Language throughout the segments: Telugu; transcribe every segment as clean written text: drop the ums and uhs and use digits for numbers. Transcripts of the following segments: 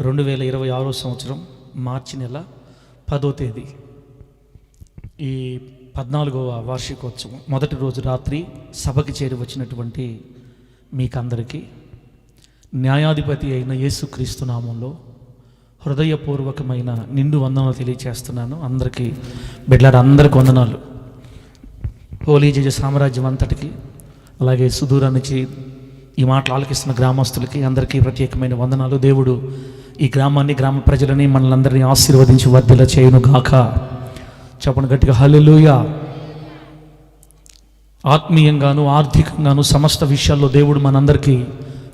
2026 సంవత్సరం మార్చి నెల 10వ తేదీ ఈ 14వ వార్షికోత్సవం మొదటి రోజు రాత్రి సభకి చేరి వచ్చినటువంటి మీకందరికీ న్యాయాధిపతి అయిన యేసుక్రీస్తు నామంలో హృదయపూర్వకమైన నిండు వందనాలు తెలియచేస్తున్నాను. అందరికీ బిడ్డలారా, అందరికి వందనాలు. హోలీ జీజస్ సామ్రాజ్యం అంతటికి, అలాగే సుదూర నుంచి ఈ మాటలు ఆలకిస్తున్న గ్రామస్తులకి అందరికీ ప్రత్యేకమైన వందనాలు. దేవుడు ఈ గ్రామాన్ని, గ్రామ ప్రజలని, మనలందరినీ ఆశీర్వదించి వర్ధిల్ల చేయును గాక. చెప్పండి గట్టిగా హల్లెలూయా. ఆత్మీయంగాను ఆర్థికంగాను సమస్త విషయాల్లో దేవుడు మనందరికీ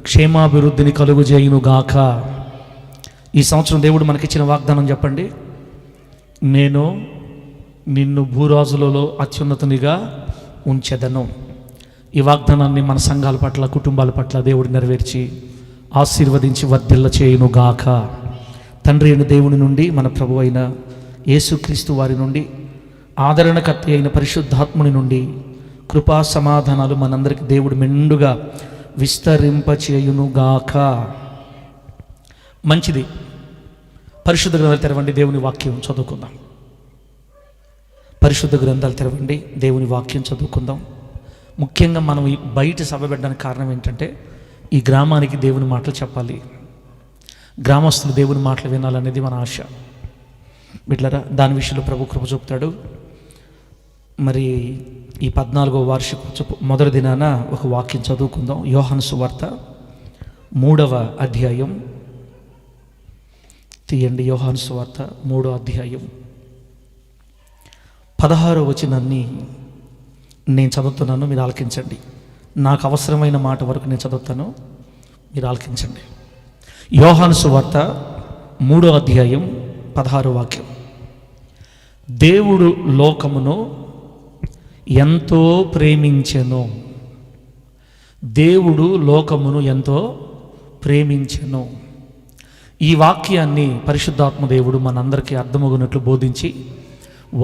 క్షేమాభివృద్ధిని కలుగు చేయును గాక. ఈ సంవత్సరం దేవుడు మనకిచ్చిన వాగ్దానం చెప్పండి. నేను నిన్ను భూరాజులలో అత్యున్నతునిగా ఉంచెదను. ఈ వాగ్దానాన్ని మన సంఘాల పట్ల, కుటుంబాల పట్ల దేవుడు నెరవేర్చి ఆశీర్వదించి వర్ధిల్ల చేయును గాక. తండ్రి అయిన దేవుని నుండి, మన ప్రభు అయిన యేసుక్రీస్తు వారి నుండి, ఆదరణకర్త అయిన పరిశుద్ధాత్ముని నుండి కృపా సమాధానాలు మనందరికీ దేవుడు మెండుగా విస్తరింపచేయును గాక. మంచిది. పరిశుద్ధ గ్రంథాలు తెరవండి, దేవుని వాక్యం చదువుకుందాం. పరిశుద్ధ గ్రంథాలు తెరవండి, దేవుని వాక్యం చదువుకుందాం. ముఖ్యంగా మనం ఈ బయట సభ పెట్టడానికి కారణం ఏంటంటే, ఈ గ్రామానికి దేవుని మాటలు చెప్పాలి, గ్రామస్తులు దేవుని మాటలు వినాలనేది మన ఆశ. బిడ్డలారా, దాని విషయంలో ప్రభు కృప చూపుతాడు. మరి ఈ 14వ వార్షికోత్సవ మొదటి దినాన ఒక వాక్యం చదువుకుందాం. యోహాను సువార్త 3వ అధ్యాయం తీయండి. యోహాను సువార్త 3వ అధ్యాయం 16వ వచనాన్ని నేను చదువుతున్నాను, మీరు ఆలకించండి. నాకు అవసరమైన మాట వరకు నేను చదువుతాను, మీరు ఆలకించండి. యోహాను సువార్త 3వ అధ్యాయం 16వ వాక్యం. దేవుడు లోకమును ఎంతో ప్రేమించెను. దేవుడు లోకమును ఎంతో ప్రేమించెను. ఈ వాక్యాన్ని పరిశుద్ధాత్మ దేవుడు మనందరికీ అర్థమగునట్లు బోధించి,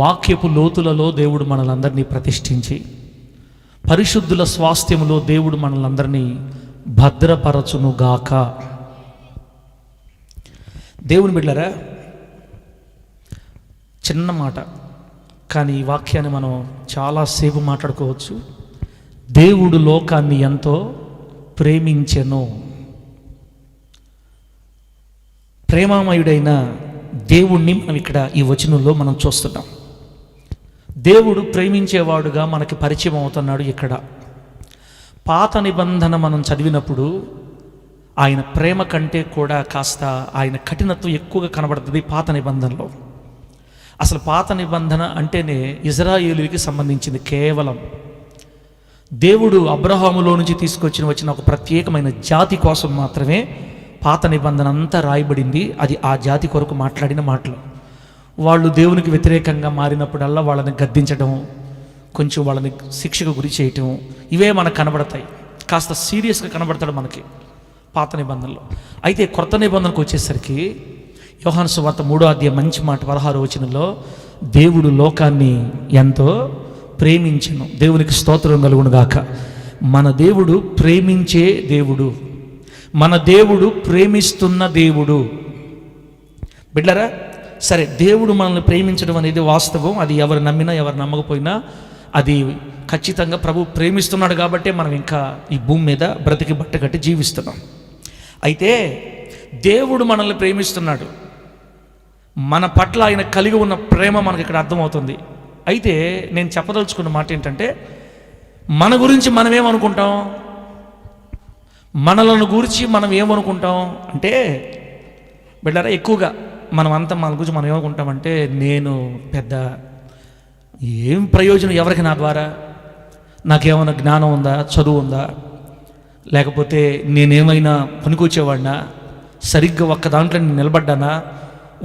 వాక్యపు లోతులలో దేవుడు మనలందరినీ ప్రతిష్ఠించి, పరిశుద్ధుల స్వాస్థ్యములో దేవుడు మనలందరినీ భద్రపరచునుగాక. దేవుని బిడ్డలారా, చిన్న మాట, కానీ ఈ వాక్యాన్ని మనం చాలాసేపు మాట్లాడుకోవచ్చు. దేవుడు లోకాన్ని ఎంతో ప్రేమించెను. ప్రేమామయుడైన దేవుణ్ణి మనం ఇక్కడ ఈ వచనంలో మనం చూస్తున్నాం. దేవుడు ప్రేమించేవాడుగా మనకి పరిచయం అవుతున్నాడు. ఇక్కడ పాత నిబంధన మనం చదివినప్పుడు ఆయన ప్రేమ కంటే కూడా కాస్త ఆయన కఠినత్వం ఎక్కువగా కనబడుతుంది పాత నిబంధనలో. అసలు పాత నిబంధన అంటేనే ఇజ్రాయేలుకి సంబంధించింది. కేవలం దేవుడు అబ్రహాములో నుంచి వచ్చిన ఒక ప్రత్యేకమైన జాతి కోసం మాత్రమే పాత నిబంధన అంతా రాయబడింది. అది ఆ జాతి కొరకు మాట్లాడిన మాటలు. వాళ్ళు దేవునికి వ్యతిరేకంగా మారినప్పుడల్లా వాళ్ళని గద్దించడం, కొంచెం వాళ్ళని శిక్షకు గురి చేయటం, ఇవే మనకు కనబడతాయి. కాస్త సీరియస్గా కనబడతాడు మనకి పాత నిబంధనలో. అయితే కొత్త నిబంధనకు వచ్చేసరికి యోహాను సువార్త 3వ అధ్యాయం మంచి మాట 16వ వచనంలో, దేవుడు లోకాన్ని ఎంతో ప్రేమించెను. దేవునికి స్తోత్రం కలుగును గాక. మన దేవుడు ప్రేమించే దేవుడు, మన దేవుడు ప్రేమిస్తున్న దేవుడు. బిడ్డలారా, సరే, దేవుడు మనల్ని ప్రేమించడం అనేది వాస్తవం. అది ఎవరు నమ్మినా ఎవరు నమ్మకపోయినా అది ఖచ్చితంగా ప్రభు ప్రేమిస్తున్నాడు కాబట్టే మనం ఇంకా ఈ భూమి మీద బ్రతికి బట్ట కట్టి జీవిస్తున్నాం. అయితే దేవుడు మనల్ని ప్రేమిస్తున్నాడు. మన పట్ల ఆయన కలిగి ఉన్న ప్రేమ మనకి ఇక్కడ అర్థమవుతుంది. అయితే నేను చెప్పదలుచుకున్న మాట ఏంటంటే, మన గురించి మనం ఏమనుకుంటాం, మనలను గురించి మనం ఏమనుకుంటాం అంటే, బిడ్డలారా, ఎక్కువగా మన గురించి మనం ఏమనుకుంటామంటే, నేను పెద్ద ఏం ప్రయోజనం ఎవరికి నా ద్వారా, నాకేమైనా జ్ఞానం ఉందా, చదువు ఉందా, లేకపోతే నేనేమైనా పనికొచ్చేవాడినా, సరిగ్గా ఒక్క దాంట్లో నేను నిలబడ్డానా,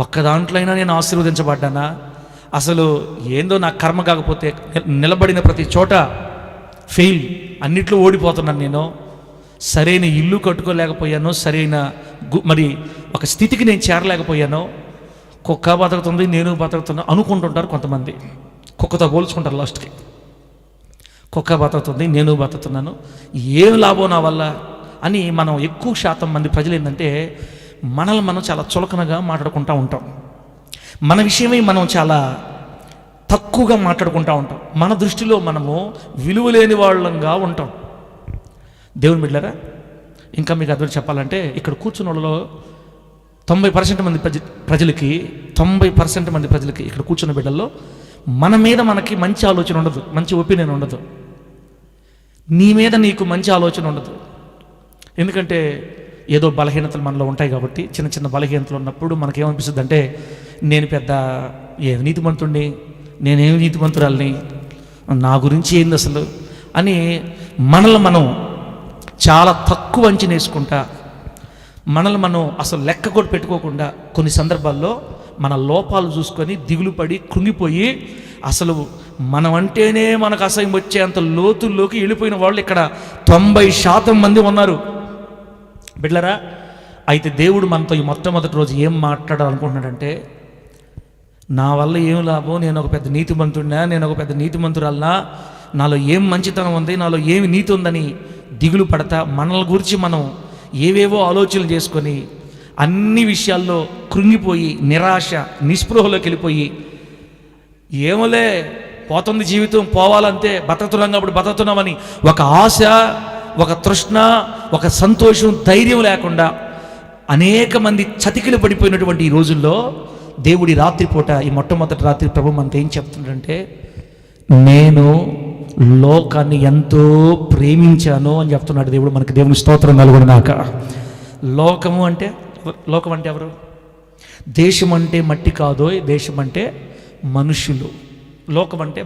ఒక్క దాంట్లో అయినా నేను ఆశీర్వదించబడ్డానా, అసలు ఏందో నా కర్మ కాకపోతే నిలబడిన ప్రతి చోట ఫెయిల్, అన్నిట్లో ఓడిపోతున్నాను, నేను సరైన ఇల్లు కట్టుకోలేకపోయాను, సరైన మరి ఒక స్థితికి నేను చేరలేకపోయాను, కుక్క బతుకుతుంది నేను బతుకుతున్నా అనుకుంటుంటారు కొంతమంది. కుక్కతో పోల్చుకుంటారు లాస్ట్కి. కుక్క బతుకుతుంది నేను బతుకుతున్నాను, ఏం లాభం నా వల్ల అని మనం ఎక్కువ శాతం మంది ప్రజలు ఏంటంటే మనల్ని మనం చాలా చులకనగా మాట్లాడుకుంటూ ఉంటాం. మన విషయమై మనం చాలా తక్కువగా మాట్లాడుకుంటూ ఉంటాం. మన దృష్టిలో మనము విలువలేని వాళ్ళంగా ఉంటాం. దేవుని బిడ్డలారా, ఇంకా మీకు అర్థం చెప్పాలంటే ఇక్కడ కూర్చున్న వాళ్ళలో 90% మంది ప్రజలకి 90% మంది ప్రజలకి ఇక్కడ కూర్చున్న బిడ్డల్లో మన మీద మనకి మంచి ఆలోచన ఉండదు, మంచి ఒపీనియన్ ఉండదు. నీ మీద నీకు మంచి ఆలోచన ఉండదు. ఎందుకంటే ఏదో బలహీనతలు మనలో ఉంటాయి కాబట్టి. చిన్న చిన్న బలహీనతలు ఉన్నప్పుడు మనకేమనిపిస్తుంది అంటే, నేను పెద్ద నీతిమంతుడిని, నేనేమి నీతిమంతురాలని, నా గురించి ఏంది అసలు అని మనల్ని మనం చాలా తక్కువ అంచనా వేసుకుంటా, మనల్ని మనం అసలు లెక్క కూడా పెట్టుకోకుండా కొన్ని సందర్భాల్లో మన లోపాలు చూసుకొని దిగులు పడి కృంగిపోయి అసలు మనం అంటేనే మనకు అసహ్యం వచ్చేంత లోతుల్లోకి వెళ్ళిపోయిన వాళ్ళు ఇక్కడ 90% మంది ఉన్నారు బిడ్డలారా. అయితే దేవుడు మనతో ఈ మొట్టమొదటి రోజు ఏం మాట్లాడాలనుకుంటున్నాడంటే, నా వల్ల ఏం లాభం, నేను ఒక పెద్ద నీతిమంతుడినా, నేను ఒక పెద్ద నీతిమంతురాలనా, నాలో ఏం మంచితనం ఉంది, నాలో ఏమి నీతి ఉందని దిగులు పడతా మనల్ని గురించి మనం ఏవేవో ఆలోచనలు చేసుకొని అన్ని విషయాల్లో కృంగిపోయి నిరాశ నిస్పృహలోకి వెళ్ళిపోయి, ఏమోలే పోతుంది జీవితం, పోవాలంతే, బతకుతున్నాం కాబట్టి బతకుతున్నామని ఒక ఆశ, ఒక తృష్ణ, ఒక సంతోషం, ధైర్యం లేకుండా అనేక మంది చతికిలు పడిపోయినటువంటి ఈ రోజుల్లో దేవుడి రాత్రిపూట, ఈ మొట్టమొదటి రాత్రి ప్రభు మనతో ఏం చెప్తున్నాడంటే, నేను లోకాన్ని ఎంతో ప్రేమించాను అని చెప్తున్నాడు దేవుడు. మనకి దేవుని స్తోత్రం కలుగునుగాక. లోకం అంటే ఎవరు? దేశం అంటే మట్టి కాదో, దేశం అంటే మనుషులు. లోకం అంటే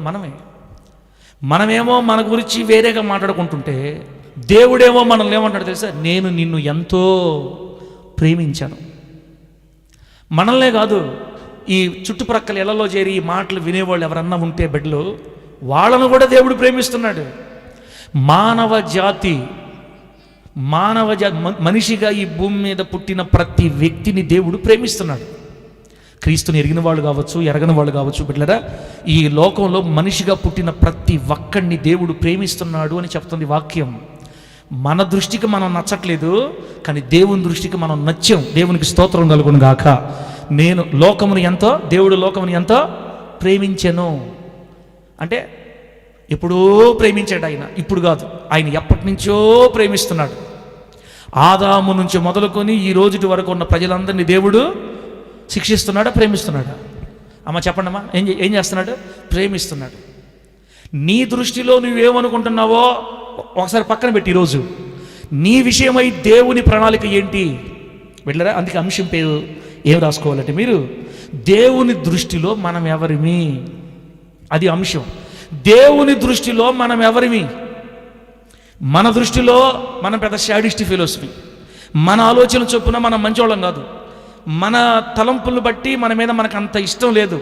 మనమేమో మన గురించి వేరేగా మాట్లాడుకుంటుంటే, దేవుడేమో మనల్ని ఏమంటాడు తెలుసా? నేను నిన్ను ఎంతో ప్రేమించాను. మనల్నే కాదు, ఈ చుట్టుప్రక్కల ఇళ్లలో చేరి ఈ మాటలు వినేవాళ్ళు ఎవరన్నా ఉంటే బిడ్డలు, వాళ్ళను కూడా దేవుడు ప్రేమిస్తున్నాడు. మానవ జాతి మనిషిగా ఈ భూమి మీద పుట్టిన ప్రతి వ్యక్తిని దేవుడు ప్రేమిస్తున్నాడు. క్రీస్తుని ఎరిగిన వాళ్ళు కావచ్చు, ఎరగని వాళ్ళు కావచ్చు బిడ్డలారా, ఈ లోకంలో మనిషిగా పుట్టిన ప్రతి ఒక్కడిని దేవుడు ప్రేమిస్తున్నాడు అని చెప్తుంది వాక్యం. మన దృష్టికి మనం నచ్చట్లేదు, కానీ దేవుని దృష్టికి మనం నచ్చాం. దేవునికి స్తోత్రం కలుగును గాక. దేవుడు లోకమును ఎంతో ప్రేమించెను అంటే ఎప్పుడో ప్రేమించాడు ఆయన, ఇప్పుడు కాదు. ఆయన ఎప్పటి నుంచో ప్రేమిస్తున్నాడు. ఆదాము నుంచి మొదలుకొని ఈ రోజుటి వరకు ఉన్న ప్రజలందరినీ దేవుడు శిక్షిస్తున్నాడా, ప్రేమిస్తున్నాడా? అమ్మ చెప్పండి అమ్మా, ఏం చేస్తున్నాడు? ప్రేమిస్తున్నాడు. నీ దృష్టిలో నువ్వేమనుకుంటున్నావో ఒకసారి పక్కన పెట్టి ఈరోజు నీ విషయమై దేవుని ప్రణాళిక ఏంటి వెళ్ళరా? అందుకే అంశం పేరు ఏం రాసుకోవాలంటే, మీరు దేవుని దృష్టిలో మనం ఎవరిమి, అది అంశం. దేవుని దృష్టిలో మనం ఎవరిమి? మన దృష్టిలో మనం పెద్ద శాడిస్ట్ ఫెలోస్ని, మన ఆలోచన చొప్పున మనం మంచోళ్ళం కాదు, మన తలంపులను బట్టి మన మీద మనకు అంత ఇష్టం లేదు,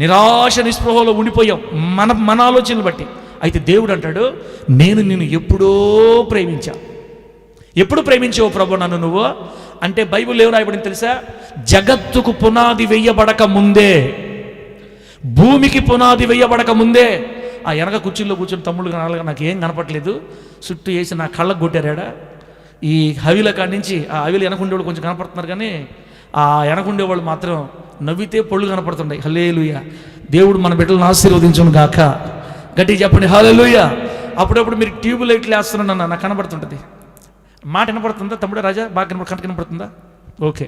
నిరాశ నిస్పృహలో ఉండిపోయాం మన ఆలోచనలు బట్టి. అయితే దేవుడు అంటాడు, నేను నిన్ను ఎప్పుడో ప్రేమించా. ఎప్పుడు ప్రేమించావు ప్రభు నన్ను నువ్వు అంటే, బైబిల్ ఏం రాయబడింది తెలుసా? జగత్తుకు పునాది వెయ్యబడక ముందే, భూమికి పునాది వెయ్యబడక ముందే. ఆ వెనక కుర్చీల్లో కూర్చొని తమ్ముళ్ళు కనాలిగా నాకు ఏం కనపట్లేదు, చుట్టూ వేసి నా కళ్ళకు కొట్టారాడా. ఈ హవిల కాడి నుంచి ఆ హవిలు వెనకుండేవాళ్ళు కొంచెం కనపడుతున్నారు, కానీ ఆ వెనకుండేవాళ్ళు మాత్రం నవ్వితే పళ్ళు కనపడుతుంటాయి. హల్లెలూయా. దేవుడు మన బిడ్డలను ఆశీర్వదించును గాక. గట్టిగా చెప్పండి హల్లెలూయా. అప్పుడప్పుడు మీరు ట్యూబ్ లైట్లు వేస్తున్నాను నాకు కనపడుతుంటుంది. మాట వినపడుతుందా తమ్ముడు రాజా? బాగా కనపడుతుందా? ఓకే.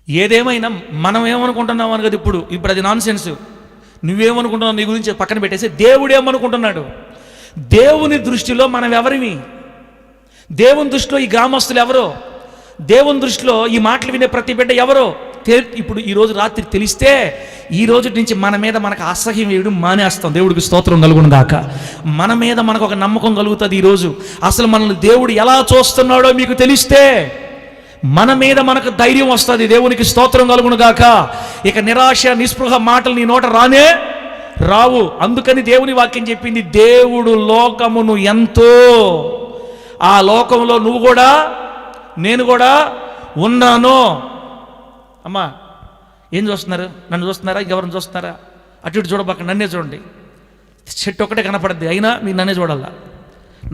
ఏదేమైనా మనం ఏమనుకుంటున్నాం అని కదా ఇప్పుడు అది నాన్ సెన్స్. నువ్వేమనుకుంటున్నావు నీ గురించి పక్కన పెట్టేసి దేవుడు ఏమనుకుంటున్నాడు? దేవుని దృష్టిలో మనం ఎవరివి? దేవుని దృష్టిలో ఈ గ్రామస్తులు ఎవరో? దేవుని దృష్టిలో ఈ మాటలు వినే ప్రతి బిడ్డ ఎవరో? ఇప్పుడు ఈరోజు రాత్రి తెలిస్తే ఈ రోజు నుంచి మన మీద మనకు అసహ్యం వేయడం మానేస్తాం. దేవుడికి స్తోత్రం కలుగును గాక. మన మీద మనకు ఒక నమ్మకం కలుగుతుంది. ఈరోజు అసలు మనల్ని దేవుడు ఎలా చూస్తున్నాడో మీకు తెలిస్తే మన మీద మనకు ధైర్యం వస్తుంది. దేవునికి స్తోత్రం కలుగును గాక. ఇక నిరాశ నిస్పృహ మాటలు నీ నోట రావు. అందుకని దేవుని వాక్యం చెప్పింది, దేవుడు లోకమును ఎంతో, ఆ లోకంలో నువ్వు కూడా నేను కూడా ఉన్నాను. అమ్మా ఏం చూస్తున్నారు? నన్ను చూస్తున్నారా? ఇంకెవరిని చూస్తున్నారా? అటు ఇటు చూడబాక, నన్నే చూడండి. చెట్టు ఒకటే కనపడద్ది, అయినా మీరు నన్నే చూడాలా.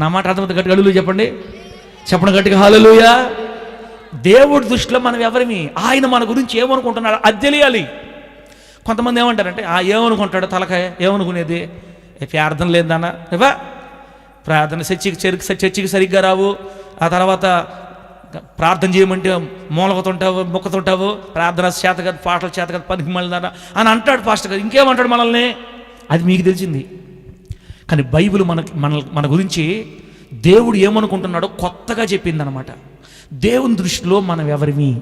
నా మాట అర్థమైతే గట్టిగా హల్లెలూయా చెప్పండి. గట్టిగా హల్లెలూయా. దేవుడి దృష్టిలో మనం ఎవరిమి, ఆయన మన గురించి ఏమనుకుంటున్నాడు అది తెలియాలి. కొంతమంది ఏమంటారంటే ఏమనుకుంటాడు తలకాయ, ఏమనుకునేది, ప్రార్థన లేదన్నా ఇవా ప్రార్థన చర్చికి సరిగ్గా రావు, ఆ తర్వాత ప్రార్థన చేయమంటే మొక్కతుంటావు, ప్రార్థన చేత కాదు, పాటలు చేత కాదు, పనికి మళ్ళీ అని అంటాడు పాస్టర్ గారు. ఇంకేమంటాడు మనల్ని, అది మీకు తెలిసింది. కానీ బైబిల్ మన గురించి దేవుడు ఏమనుకుంటున్నాడో కొత్తగా చెప్పిందనమాట. దేవుని దృష్టిలో మనం ఎవరిమి,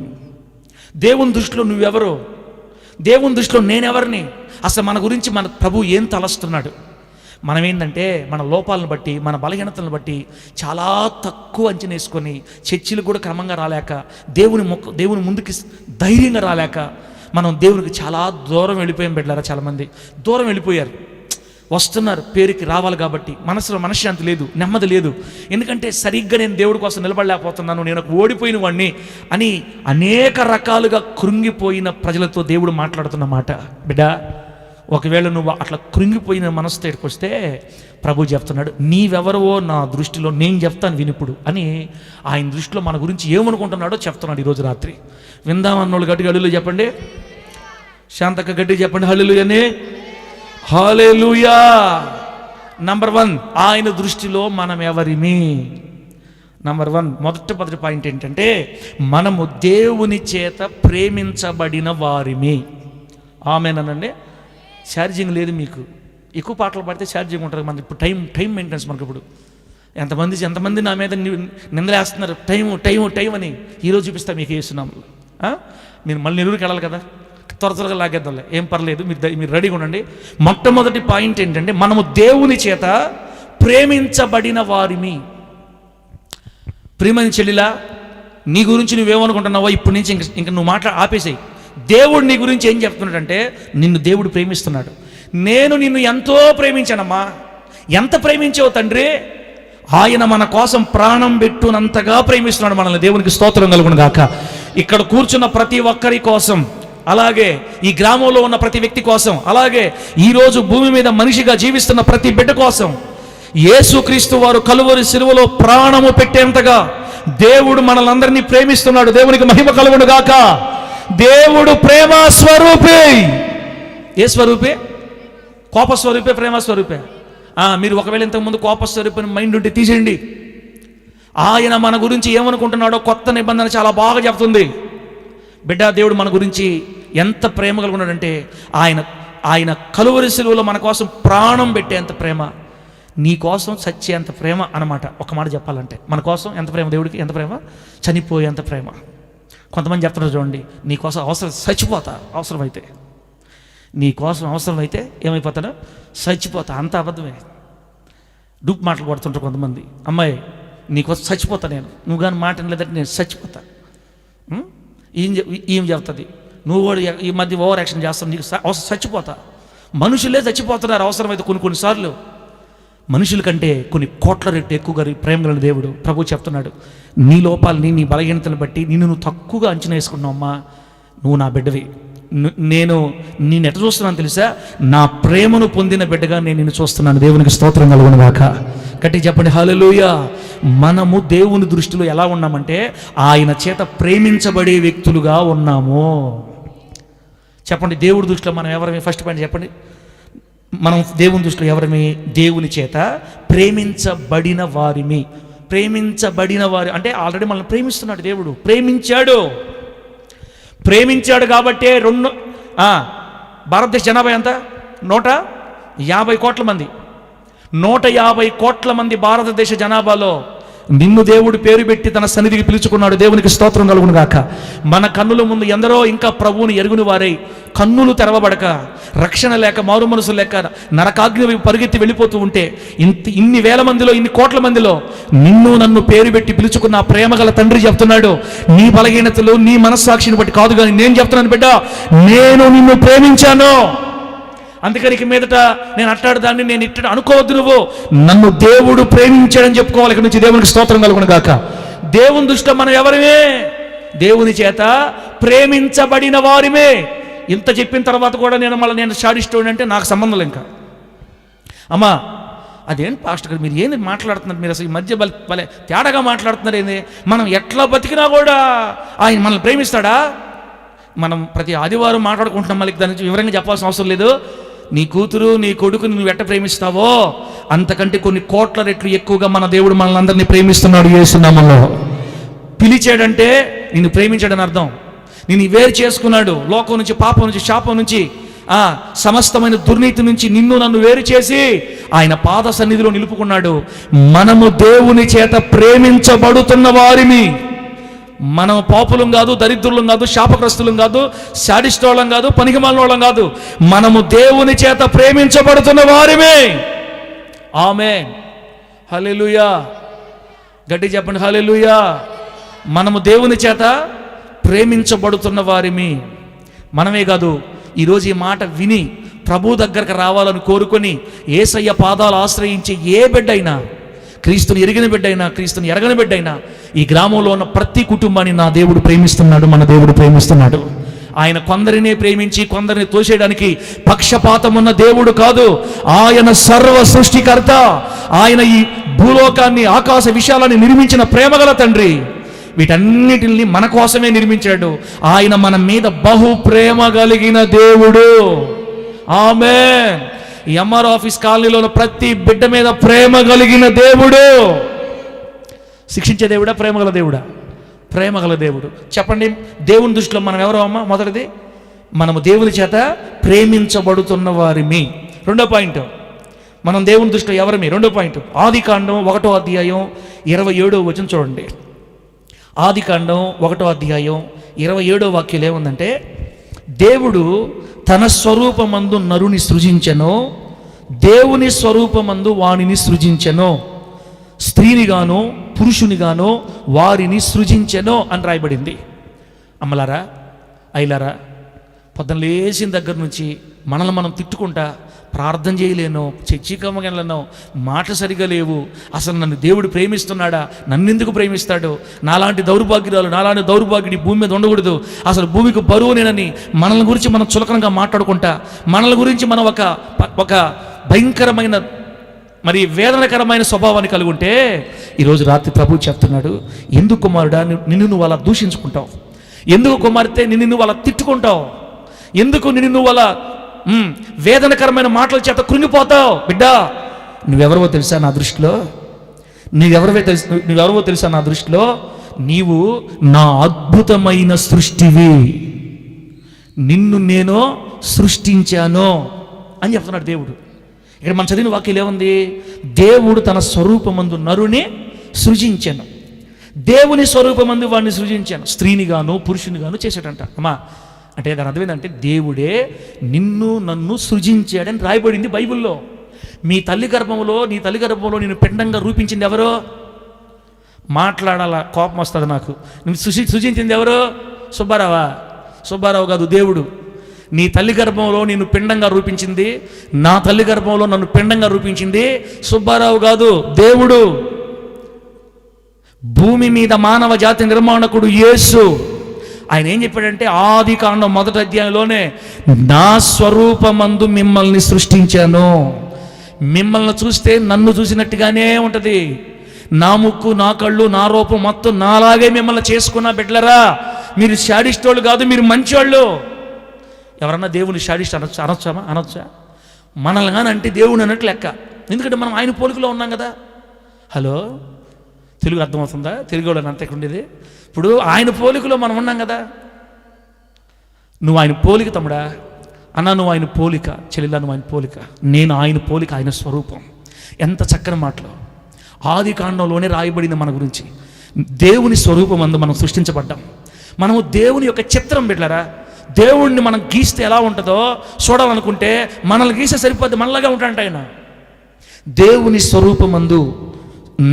దేవుని దృష్టిలో నువ్వెవరు, దేవుని దృష్టిలో నేనెవరిని, అసలు మన గురించి మన ప్రభు ఏం తలస్తున్నాడు. మనం ఏంటంటే మన లోపాలను బట్టి, మన బలహీనతలను బట్టి చాలా తక్కువ అంచనా వేసుకొని చర్చిలు కూడా క్రమంగా రాలేక, దేవుని ముందుకి ధైర్యంగా రాలేక మనం దేవునికి చాలా దూరం వెళ్ళిపోయాం. బిడ్డలారా, చాలామంది దూరం వెళ్ళిపోయారు. వస్తున్నారు పేరుకి రావాలి కాబట్టి, మనసులో మనశ్శాంతి లేదు, నెమ్మది లేదు. ఎందుకంటే సరిగ్గా నేను దేవుడి కోసం నిలబడలేకపోతున్నాను, నేను ఓడిపోయిన వాడిని అని అనేక రకాలుగా కృంగిపోయిన ప్రజలతో దేవుడు మాట్లాడుతున్న మాట. బిడ్డ, ఒకవేళ నువ్వు అట్లా కృంగిపోయిన మనసుతో వస్తే ప్రభు చెప్తున్నాడు, నీవెవరవో నా దృష్టిలో నేను చెప్తాను వినిప్పుడు అని. ఆయన దృష్టిలో మన గురించి ఏమనుకుంటున్నాడో చెప్తున్నాడు ఈరోజు రాత్రి. విందామన్నోళ్ళు గట్టిగా హల్లెలూయా చెప్పండి, శాంతక్క గట్టిగా చెప్పండి హల్లెలూయా అని. హల్లెలూయా. నంబర్ 1, ఆయన దృష్టిలో మనం ఎవరిమి. నంబర్ 1 మొదటి పాయింట్ ఏంటంటే, మనము దేవుని చేత ప్రేమించబడిన వారిమి. ఆమేనండి. ఛార్జింగ్ లేదు మీకు, ఎక్కువ పాటలు పాడితే ఛార్జింగ్ ఉంటుంది. మనకి ఇప్పుడు టైం మెయింటెనెన్స్ మనకి ఇప్పుడు ఎంతమంది నా మీద నిందలేస్తున్నారు టైం అని. ఈరోజు చూపిస్తా మీకు వేస్తున్నాము. మీరు మళ్ళీ నెల్లూరుకి వెళ్ళాలి కదా, త్వరగా లాగేద్దాంలే, ఏం పర్లేదు, మీరు రెడీగా ఉండండి. మొట్టమొదటి పాయింట్ ఏంటంటే, మనము దేవుని చేత ప్రేమించబడిన వారిమి. ప్రియమైన చెల్లిలా, నీ గురించి నువ్వేమనుకుంటున్నావో ఇప్పటి నుంచి ఇంక నువ్వు ఆపేసేయి. దేవుడు నీ గురించి ఏం చెప్తున్నాడంటే, నిన్ను దేవుడు ప్రేమిస్తున్నాడు. నేను నిన్ను ఎంతో ప్రేమించానమ్మా. ఎంత ప్రేమించావు తండ్రి, ఆయన మన కోసం ప్రాణం పెట్టునంతగా ప్రేమిస్తున్నాడు మనల్ని. దేవునికి స్తోత్రం కలుగును గాక. ఇక్కడ కూర్చున్న ప్రతి ఒక్కరి కోసం, అలాగే ఈ గ్రామంలో ఉన్న ప్రతి వ్యక్తి కోసం, అలాగే ఈరోజు భూమి మీద మనిషిగా జీవిస్తున్న ప్రతి బిడ్డ కోసం యేసుక్రీస్తు వారు కలువరి శిలువలో ప్రాణము పెట్టేంతగా దేవుడు మనలందరినీ ప్రేమిస్తున్నాడు. దేవునికి మహిమ కలుగును గాక. దేవుడు ప్రేమ స్వరూపే. ఏ స్వరూపే? కోప స్వరూపే, ప్రేమ స్వరూపే. మీరు ఒకవేళ ఇంతకుముందు కోప స్వరూపం మైండ్ ఉంటే తీసేయండి. ఆయన మన గురించి ఏమనుకుంటున్నాడో కొత్త నిబంధన చాలా బాగా చెప్తుంది. బిడ్డ, దేవుడు మన గురించి ఎంత ప్రేమ కలుగున్నాడంటే, ఆయన కలువరి శిలువలో మన కోసం ప్రాణం పెట్టేంత ప్రేమ, నీ కోసం చచ్చేంత ప్రేమ అన్నమాట. ఒక మాట చెప్పాలంటే, మన కోసం ఎంత ప్రేమ, దేవుడికి ఎంత ప్రేమ, చనిపోయేంత ప్రేమ. కొంతమంది చెప్తున్నారు చూడండి, నీ కోసం చచ్చిపోతా, అవసరమైతే నీ కోసం అవసరమైతే ఏమైపోతాను, చచ్చిపోతా. అంత అబద్ధమే. డూప్ మాటలు పడుతుంటారు కొంతమంది. అమ్మాయి, నీకోసం చచ్చిపోతా నేను, నువ్వు కానీ మాట లేదంటే నేను చచ్చిపోతా. ఏం చెప్తుంది, నువ్వు కూడా ఈ మధ్య ఓవర్ యాక్షన్ చేస్తావు, నీకు అవసరం చచ్చిపోతా. మనుషులే చచ్చిపోతున్నారు అవసరమైతే. కొన్నిసార్లు మనుషుల కంటే కొన్ని కోట్ల రెట్టు ఎక్కువగా ప్రేమ కలిగిన దేవుడు ప్రభు చెప్తున్నాడు, నీ లోపాలని, నీ బలహీనతలను బట్టి నువ్వు తక్కువగా అంచనా వేసుకున్నావు. అమ్మా, నువ్వు నా బిడ్డవి. నేను ఎట్లా చూస్తున్నాను తెలుసా, నా ప్రేమను పొందిన బిడ్డగా నేను నిన్ను చూస్తున్నాను. దేవునికి స్తోత్రం కలుగును గాక. గట్టిగా చెప్పండి హల్లెలూయా. మనము దేవుని దృష్టిలో ఎలా ఉన్నామంటే, ఆయన చేత ప్రేమించబడే వ్యక్తులుగా ఉన్నాము. చెప్పండి, దేవుడి దృష్టిలో మనం ఎవరమే? ఫస్ట్ పాయింట్ చెప్పండి. మనం దేవుని దృష్టిలో ఎవరమే? దేవుని చేత ప్రేమించబడిన వారిమి. ప్రేమించబడిన వారి అంటే ఆల్రెడీ మనల్ని ప్రేమిస్తున్నాడు దేవుడు. ప్రేమించాడు కాబట్టే భారతదేశ జనాభా ఎంత? 150 కోట్ల మంది. 150 కోట్ల మంది భారతదేశ జనాభాలో నిన్ను దేవుడు పేరు పెట్టి తన సన్నిధికి పిలుచుకున్నాడు. దేవునికి స్తోత్రం కలుగును గాక. మన కన్నుల ముందు ఎందరో ఇంకా ప్రభువుని ఎరుగుని వారై కన్నులు తెరవబడక, రక్షణ లేక, మారు మనసు లేక నరకాగ్ని పరిగెత్తి వెళ్ళిపోతూ ఉంటే, ఇన్ని వేల మందిలో, ఇన్ని కోట్ల మందిలో నిన్ను నన్ను పేరు పెట్టి పిలుచుకున్న ఆ ప్రేమగల తండ్రి చెప్తున్నాడు, నీ బలహీనతలు నీ మనస్సాక్షిని బట్టి కాదు కానీ నేను చెప్తున్నాను బిడ్డ, నేను నిన్ను ప్రేమించాను. అందుకని మీదట నేను అట్టాడు దాన్ని నేను ఇట్ట అనుకోవద్దు. నువ్వు నన్ను దేవుడు ప్రేమించాడని చెప్పుకోవాలి. ఇక్కడ నుంచి దేవునికి స్తోత్రం కలుగును గాక. దేవుని దృష్టిలో మనం ఎవరిమే? దేవుని చేత ప్రేమించబడిన వారిమే. ఇంత చెప్పిన తర్వాత కూడా నేను షాడిస్టోడ్ అంటే నాకు సంబంధం లేదు. ఇంకా అమ్మా, అదేంటి పాస్టర్ గారు మీరు ఏంది మాట్లాడుతున్నారు, మీరు అసలు ఈ మధ్య భలే తేడాగా మాట్లాడుతున్నారు ఏంది, మనం ఎట్లా బతికినా కూడా ఆయన మనల్ని ప్రేమిస్తాడా? మనం ప్రతి ఆదివారం మాట్లాడుకుంటున్నాం, మళ్ళీ దాని గురించి వివరంగా చెప్పాల్సిన అవసరం లేదు. నీ కూతురు నీ కొడుకుని నువ్వు ఎట్ట ప్రేమిస్తావో అంతకంటే కొన్ని కోట్ల రెట్లు ఎక్కువగా మన దేవుడు మనల్ని అందరినీ ప్రేమిస్తున్నాడు. యేసు నామములో పిలిచాడంటే నిన్ను ప్రేమించాడని అర్థం. నిన్ను వేరు చేసుకున్నాడు లోకం నుంచి, పాపం నుంచి, శాపం నుంచి, సమస్తమైన దుర్నీతి నుంచి నిన్ను నన్ను వేరు చేసి ఆయన పాద సన్నిధిలో నిలుపుకున్నాడు. మనము దేవుని చేత ప్రేమించబడుతున్న వారిని. మనం పాపులం కాదు, దరిద్రులం కాదు, శాపగ్రస్తులం కాదు, శాడిస్టోళం కాదు, పనికిమాలినోళ్ళం కాదు. మనము దేవుని చేత ప్రేమించబడుతున్న వారిమే. ఆమేన్, హల్లెలూయా. గట్టి చెప్పండి, హల్లెలూయా. మనము దేవుని చేత ప్రేమించబడుతున్న వారిమి. మనమే కాదు, ఈరోజు ఈ మాట విని ప్రభు దగ్గరకు రావాలని కోరుకొని యేసయ్య పాదాలు ఆశ్రయించి ఏ బిడ్డైనా, క్రీస్తుని ఎరిగిన బిడ్డైనా, క్రీస్తుని ఎరగని బిడ్డైనా, ఈ గ్రామంలో ఉన్న ప్రతి కుటుంబాన్ని నా దేవుడు ప్రేమిస్తున్నాడు, మన దేవుడు ప్రేమిస్తున్నాడు. ఆయన కొందరినే ప్రేమించి కొందరిని తోసేయడానికి పక్షపాతం ఉన్న దేవుడు కాదు. ఆయన సర్వ సృష్టికర్త. ఆయన ఈ భూలోకాన్ని, ఆకాశ విశాలాన్ని నిర్మించిన ప్రేమగల తండ్రి. వీటన్నిటిని మన కోసమే నిర్మించాడు. ఆయన మన మీద బహు ప్రేమ కలిగిన దేవుడు. ఆమేన్. ఈ ఎంఆర్ ఆఫీస్ కాలనీలో ప్రతి బిడ్డ మీద ప్రేమ కలిగిన దేవుడు. శిక్షించే దేవుడా, ప్రేమగల దేవుడా? ప్రేమగల దేవుడు. చెప్పండి, దేవుని దృష్టిలో మనం ఎవరో అమ్మా? మొదటిది, మనము దేవుని చేత ప్రేమించబడుతున్న వారిమి. రెండో పాయింట్, మనం దేవుని దృష్టిలో ఎవరిమి? రెండో పాయింట్, ఆదికాండం 1వ అధ్యాయం 27వ వచనం చూడండి. ఆదికాండం 1వ అధ్యాయం 27వ వాక్యం ఏముందంటే, దేవుడు తన స్వరూపమందు నరుని సృజించెను, దేవుని స్వరూపమందు వానిని సృజించెను, స్త్రీనిగాను పురుషునిగాను వారిని సృజించెను అని రాయబడింది. అమ్మలారా, అయ్యలారా, పొద్దున లేచిన దగ్గర నుంచి మనల్ని మనం తిట్టుకుంటా, ప్రార్థన చేయలేను, చర్చికమ్మగలను, మాట సరిగా లేవు, అసలు నన్ను దేవుడు ప్రేమిస్తున్నాడా, నన్నెందుకు ప్రేమిస్తాడు, నాలాంటి దౌర్భాగ్యురాలు, నాలాంటి దౌర్భాగ్యుడి భూమి మీద ఉండకూడదు, అసలు భూమికి బరువు నేనని మనల్ని గురించి మనం చులకనంగా మాట్లాడుకుంటా, మనల్ని గురించి మనం ఒక భయంకరమైన మరి వేదనకరమైన స్వభావాన్ని కలిగి ఉంటే, ఈరోజు రాత్రి ప్రభువు చెప్తున్నాడు, ఎందుకు కుమారుడా నిన్ను నువ్వు అలా దూషించుకుంటావు, ఎందుకు కుమార్తె నిన్ను నువ్వు అలా తిట్టుకుంటావు, ఎందుకు నిన్ను నువ్వు అలా వేదనకరమైన మాటల చేత కృంగిపోతావు? బిడ్డా, నువ్వెవరవో తెలుసా నా దృష్టిలో? నువ్వెవరవో తెలుసా నా దృష్టిలో? నీవు నా అద్భుతమైన సృష్టివి, నిన్ను నేను సృష్టించాను అని చెప్తున్నాడు దేవుడు. ఇక్కడ మనం చదివిన వాక్యం ఏముంది? దేవుడు తన స్వరూపమందు నరుని సృజించాను, దేవుని స్వరూపమందు వాడిని సృజించాను, స్త్రీనిగాను పురుషునిగాను చేశాడంట. అమ్మా, అంటే దాని అర్థం ఏంటంటే దేవుడే నిన్ను నన్ను సృజించాడని రాయబడింది బైబిల్లో. నీ తల్లి గర్భంలో నేను పిండంగా రూపించింది ఎవరో? మాట్లాడాల, కోపం వస్తుంది నాకు. నువ్వు సృజించింది ఎవరో? సుబ్బారావు కాదు, దేవుడు. నీ తల్లి గర్భంలో నేను పిండంగా రూపించింది, నా తల్లి గర్భంలో నన్ను పిండంగా రూపించింది సుబ్బారావు కాదు, దేవుడు. భూమి మీద మానవ జాతి నిర్మాణకుడు యేసు. ఆయన ఏం చెప్పాడంటే, ఆదికాండం 1వ అధ్యాయంలోనే, నా స్వరూపమందు మిమ్మల్ని సృష్టించాను. మిమ్మల్ని చూస్తే నన్ను చూసినట్టుగానే ఉంటుంది. నా ముక్కు, నా కళ్ళు, నా రూపం మొత్తం నాలాగే మిమ్మల్ని చేసుకున్నా బిడ్డలరా. మీరు శాడిస్టోళ్ళు కాదు, మీరు మంచోళ్ళు. ఎవరన్నా దేవుని శాడిస్ట్ అనొచ్చా? మనల్ని కానీ అంటే దేవుని అన్నట్టు లెక్క. ఎందుకంటే మనం ఆయన పోలికలో ఉన్నాం కదా. హలో, తెలుగు అర్థమవుతుందా? తెలుగు వాళ్ళని అంత ఇక్కడ ఉండేది. ఇప్పుడు ఆయన పోలికలో మనం ఉన్నాం కదా. నువ్వు ఆయన పోలిక తమ్ముడా, అన్నా నువ్వు ఆయన పోలిక, చెల్లిలా నువ్వు ఆయన పోలిక, నేను ఆయన పోలిక, ఆయన స్వరూపం. ఎంత చక్కని మాటలు. ఆదికాండంలోనే రాయబడింది మన గురించి. దేవుని స్వరూపం అందు మనం సృష్టించబడ్డాం. మనము దేవుని యొక్క చిత్రం బిడ్డలారా. దేవుణ్ణి మనం గీస్తే ఎలా ఉంటుందో చూడాలనుకుంటే మనల్ని గీస్తే సరిపోద్ది, మనలాగా ఉంటాడంట ఆయన. దేవుని స్వరూపమందు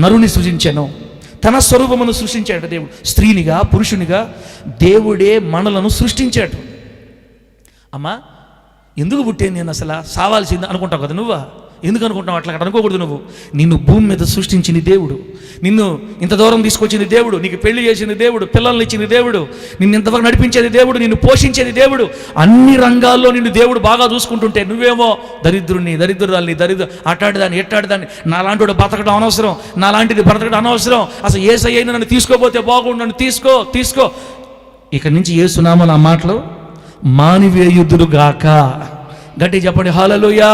నరుని సృజించాను, తన స్వరూపమును సృష్టించాడు దేవుడు. స్త్రీనిగా పురుషునిగా దేవుడే మనలను సృష్టించాడు. అమ్మా, ఎందుకు పుట్టాను నేను, అసలు సావాల్సింది అనుకుంటావు కదా నువ్వా? ఎందుకు అనుకుంటున్నావు? అట్లా అనుకోకూడదు. నువ్వు నిన్ను భూమి మీద సృష్టించింది దేవుడు, నిన్ను ఇంత దూరం తీసుకొచ్చింది దేవుడు, నీకు పెళ్లి చేసింది దేవుడు, పిల్లల్ని ఇచ్చింది దేవుడు, నిన్ను ఇంతవరకు నడిపించేది దేవుడు, నిన్ను పోషించేది దేవుడు. అన్ని రంగాల్లో నిన్ను దేవుడు బాగా చూసుకుంటుంటే నువ్వేమో దరిద్రురాల్ని అట్టాడిదాన్ని ఎట్టాడిదాన్ని, నాలాంటి బతకడం అనవసరం, నాలాంటిది బ్రతకడం అనవసరం, అసలు యేసయ్య నన్ను తీసుకోపోతే బాగుండు, నన్ను తీసుకో. ఇక నుంచి యేసునామమున ఆ మాటలు మానివేయుదురుగాక. గట్టి చెప్పండి హల్లెలూయా.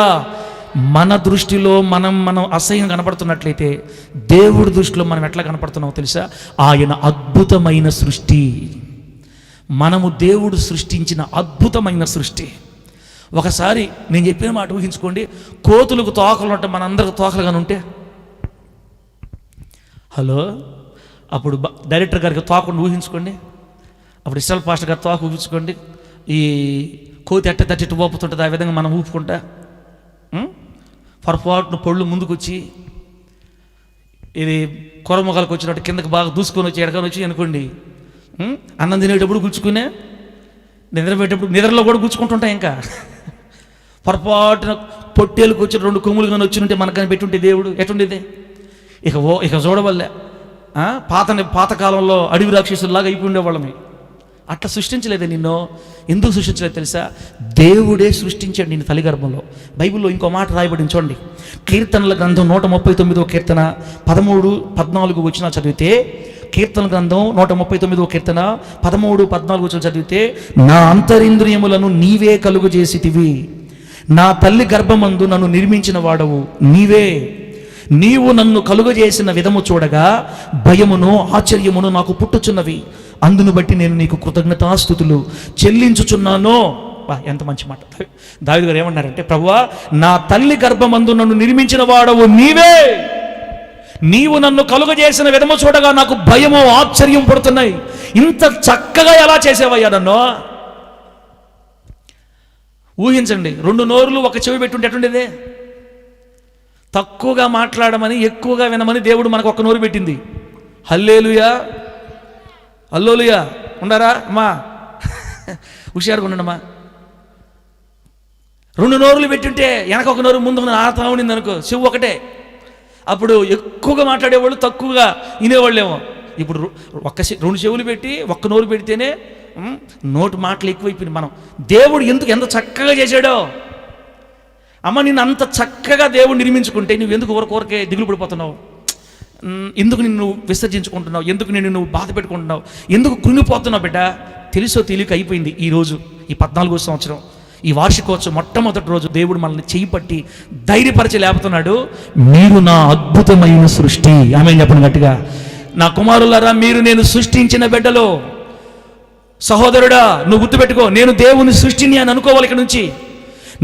మన దృష్టిలో మనం అసహ్యం కనపడుతున్నట్లయితే దేవుడి దృష్టిలో మనం ఎట్లా కనపడుతున్నామో తెలుసా? ఆయన అద్భుతమైన సృష్టి. మనము దేవుడు సృష్టించిన అద్భుతమైన సృష్టి. ఒకసారి నేను చెప్పిన మాట ఊహించుకోండి, కోతులకు తోకలు ఉంటే మనందరికి తోకలుగానే ఉంటే, హలో, అప్పుడు డైరెక్టర్ గారికి తోకకుండా ఊహించుకోండి, అప్పుడు ఇస్రాయల్ పాస్టర్ గారి తోక ఊహించుకోండి, ఈ కోతి తట్టిట్టు ఊపుతుంటుంది, ఆ విధంగా మనం ఊపుకుంటా పొరపాటును పళ్ళు ముందుకు వచ్చి ఇది కొరమొగలకు వచ్చినట్టు కిందకి బాగా దూసుకొని వచ్చి ఎడకొని వచ్చి అనుకోండి, అన్నం తినేటప్పుడు గుచ్చుకునే, నిద్రపోయేటప్పుడు నిద్రలో కూడా గుచ్చుకుంటుంటాయి. ఇంకా పొరపాటున పొట్టేలకు వచ్చి 2 కొమ్ములు కానీ వచ్చి ఉంటే మనకని పెట్టుంటే దేవుడు ఎటుండేది? ఇక చూడవల్లే పాతకాలంలో అడవి రాక్షసుల్లాగా అయిపోయి ఉండేవాళ్ళమే. అట్లా సృష్టించలేదే నిన్ను. ఎందుకు సృష్టించలేదు తెలుసా? దేవుడే సృష్టించాడు నిన్ను తల్లి గర్భంలో. బైబిల్లో ఇంకో మాట రాయబడింది చూడండి, కీర్తనల గ్రంథం 139వ కీర్తన 13-14 వచనాలు చదివితే, కీర్తన గ్రంథం 139వ కీర్తన 13-14 వచనాలు చదివితే, నా అంతరింద్రియములను నీవే కలుగు చేసితివి, నా తల్లి గర్భమందు నన్ను నిర్మించిన వాడవు నీవే, నీవు నన్ను కలుగజేసిన విధము చూడగా భయమును ఆశ్చర్యమును నాకు పుట్టుచున్నవి, అందును బట్టి నేను నీకు కృతజ్ఞతాస్తుతులు చెల్లించుచున్నాను. ఎంత మంచి మాట. దావీదు గారు ఏమన్నారంటే, ప్రభువా నా తల్లి గర్భమందు నన్ను నిర్మించిన వాడవు నీవే, నీవు నన్ను కలుగజేసిన విధము చూడగా నాకు భయము ఆశ్చర్యం పడుతున్నాయి. ఇంత చక్కగా ఎలా చేసేవయ్యా నన్ను? ఊహించండి, 2 నోరులు ఒక చెవి పెట్టుంటే ఎటుండేదే? తక్కువగా మాట్లాడమని ఎక్కువగా వినమని దేవుడు మనకు 1 నోరు పెట్టింది. హల్లెలూయా, హల్లెలూయా. ఉండారా అమ్మా? హుషారుగా ఉండమ్మా. 2 నోరులు పెట్టుంటే వెనక 1 నోరు ముందు ఆడుతూ ఉండింది అనుకో, చెవు ఒకటే. అప్పుడు ఎక్కువగా మాట్లాడేవాళ్ళు తక్కువగా వినేవాళ్ళేమో. ఇప్పుడు 2 చెవులు పెట్టి 1 నోరు పెడితేనే నోటి మాటలు ఎక్కువైపోయింది. మనం దేవుడు ఎంత చక్కగా చేశాడో. అమ్మ, నిన్ను అంత చక్కగా దేవుడు నిర్మించుకుంటే నువ్వు ఎందుకు ఊరకే దిగులు పడిపోతున్నావు? ఎందుకు నిన్ను విసర్జించుకుంటున్నావు? ఎందుకు నిన్ను బాధ పెట్టుకుంటున్నావు? ఎందుకు కృంగిపోతున్నావు బిడ్డ? తెలుసో తెలియక అయిపోయింది. ఈరోజు ఈ 14వ సంవత్సరం, ఈ వార్షికోత్సవం మొట్టమొదటి రోజు దేవుడు మనల్ని చేయి పట్టి ధైర్యపరిచి లేపుతున్నాడు. మీరు నా అద్భుతమైన సృష్టి. ఆమేన్ చెప్పండి గట్టిగా. నా కుమారులారా, మీరు నేను సృష్టించిన బిడ్డలో. సహోదరుడా, నువ్వు గుర్తుపెట్టుకో, నేను దేవుని సృష్టిని అని అనుకోవాలి. ఇక నుంచి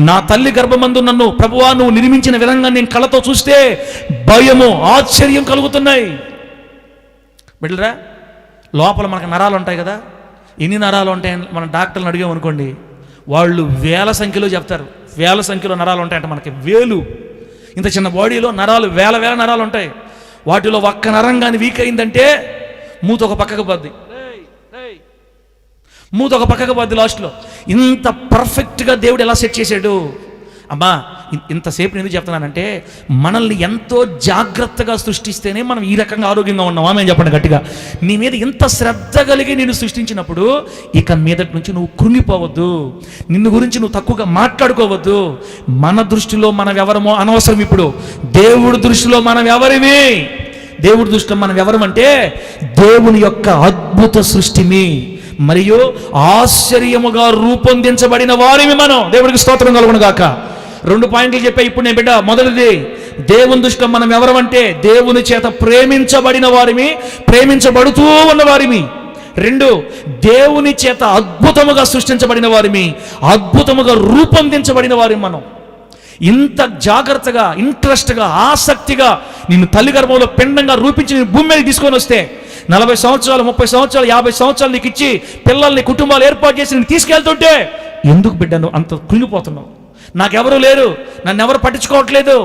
నా తల్లి గర్భమందు నన్ను ప్రభువా నువ్వు నిర్మించిన విధంగా నేను కళ్ళతో చూస్తే భయము ఆశ్చర్యం కలుగుతున్నాయి. బిడ్డరా, లోపల మనకు నరాలు ఉంటాయి కదా, ఎన్ని నరాలు ఉంటాయని మన డాక్టర్ని అడిగామనుకోండి, వాళ్ళు వేల సంఖ్యలో చెప్తారు. వేల సంఖ్యలో నరాలు ఉంటాయంట. మనకి వేలు, ఇంత చిన్న బాడీలో నరాలు వేల నరాలు ఉంటాయి. వాటిలో ఒక్క నరం కానీ వీక్ అయిందంటే మూత ఒక పక్కకు పోద్ది, లాస్ట్లో. ఇంత పర్ఫెక్ట్గా దేవుడు ఎలా సెట్ చేశాడు? అమ్మా, ఇంతసేపు ఎందుకు చెప్తున్నానంటే, మనల్ని ఎంతో జాగ్రత్తగా సృష్టిస్తేనే మనం ఈ రకంగా ఆరోగ్యంగా ఉన్నాం. ఆమె చెప్పండి గట్టిగా. నీ మీద ఇంత శ్రద్ధ కలిగి నేను సృష్టించినప్పుడు ఇక మీదటి నుంచి నువ్వు కృంగిపోవద్దు, నిన్ను గురించి నువ్వు తక్కువగా మాట్లాడుకోవద్దు. మన దృష్టిలో మనం ఎవరమో అనవసరం. ఇప్పుడు దేవుడి దృష్టిలో మనం ఎవరివి? దేవుడి దృష్టిలో మనం ఎవరమంటే దేవుని యొక్క అద్భుత సృష్టిని మరియు ఆశ్చర్యముగా రూపొందించబడిన వారిని మనం. దేవుడికి స్తోత్రం కలుగును గాక. 2 పాయింట్లు చెప్పా ఇప్పుడు నేను బిడ్డ. మొదటిది, దేవుని దృష్టిలో మనం ఎవరమంటే దేవుని చేత ప్రేమించబడిన వారిని, ప్రేమించబడుతూ ఉన్న వారిని. 2, దేవుని చేత అద్భుతముగా సృష్టించబడిన వారిని, అద్భుతముగా రూపొందించబడిన వారిని మనం. ఇంత జాగ్రత్తగా, ఇంట్రెస్ట్గా, ఆసక్తిగా నిన్ను తల్లి గర్భంలో పిండంగా రూపించి నేను భూమి మీద తీసుకొని వస్తే 40 సంవత్సరాలు, 30 సంవత్సరాలు, 50 సంవత్సరాలు నీకు ఇచ్చి పిల్లల్ని, కుటుంబాలు ఏర్పాటు చేసి నేను తీసుకెళ్తుంటే ఎందుకు బిడ్డ నువ్వు అంత కృంగిపోతున్నావు? నాకెవరు లేరు, నన్ను ఎవరు పట్టించుకోవట్లేదు,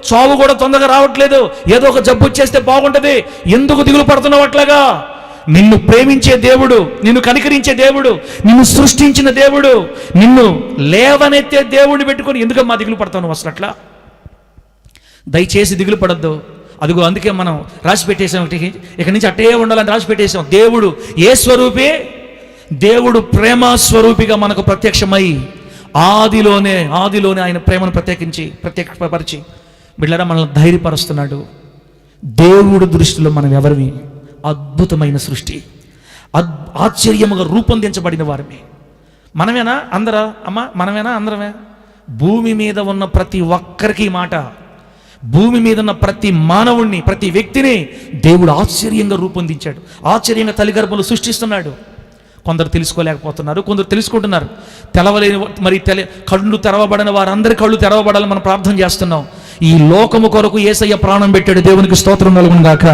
చావు కూడా తొందరగా రావట్లేదు, ఏదో ఒక జబ్బు వచ్చేస్తే బాగుంటుంది, ఎందుకు దిగులు పడుతున్నావు అట్లాగా? నిన్ను ప్రేమించే దేవుడు, నిన్ను కనికరించే దేవుడు, నిన్ను సృష్టించిన దేవుడు, నిన్ను లేవనెత్తే దేవుడిని పెట్టుకొని ఎందుకమ్మా దిగులు పడతావు నువ్వు అసలు? అట్లా దయచేసి దిగులు పడద్దు. అదిగో అందుకే మనం రాసి పెట్టేసాం, ఇక్కడి నుంచి అట్టే ఉండాలని రాసి పెట్టేసాం. దేవుడు ఏ స్వరూపే? దేవుడు ప్రేమ స్వరూపిగా మనకు ప్రత్యక్షమై ఆదిలోనే ఆయన ప్రేమను ప్రత్యక్షపరిచి బిడ్డలారా మనల్ని ధైర్యపరుస్తున్నాడు. దేవుడు దృష్టిలో మనం ఎవరివి? అద్భుతమైన సృష్టి, ఆశ్చర్యముగా రూపొందించబడిన వారిని. మనమేనా అందరా అమ్మా? మనమేనా అందరమే? భూమి మీద ఉన్న ప్రతి ఒక్కరికి మాట, భూమి మీద ఉన్న ప్రతి మానవుణ్ణి, ప్రతి వ్యక్తిని దేవుడు ఆశ్చర్యంగా రూపొందించాడు, ఆశ్చర్యంగా తల్లిగర్భంలో సృష్టిస్తున్నాడు. కొందరు తెలుసుకోలేకపోతున్నారు, కొందరు తెలుసుకుంటున్నారు. తెలవలేని మరి కళ్ళు తెరవబడిన వారందరి కళ్ళు తెరవబడాలని మనం ప్రార్థన చేస్తున్నాం. ఈ లోకము కొరకు యేసయ్య ప్రాణం పెట్టాడు. దేవునికి స్తోత్రం కలుగును గాక.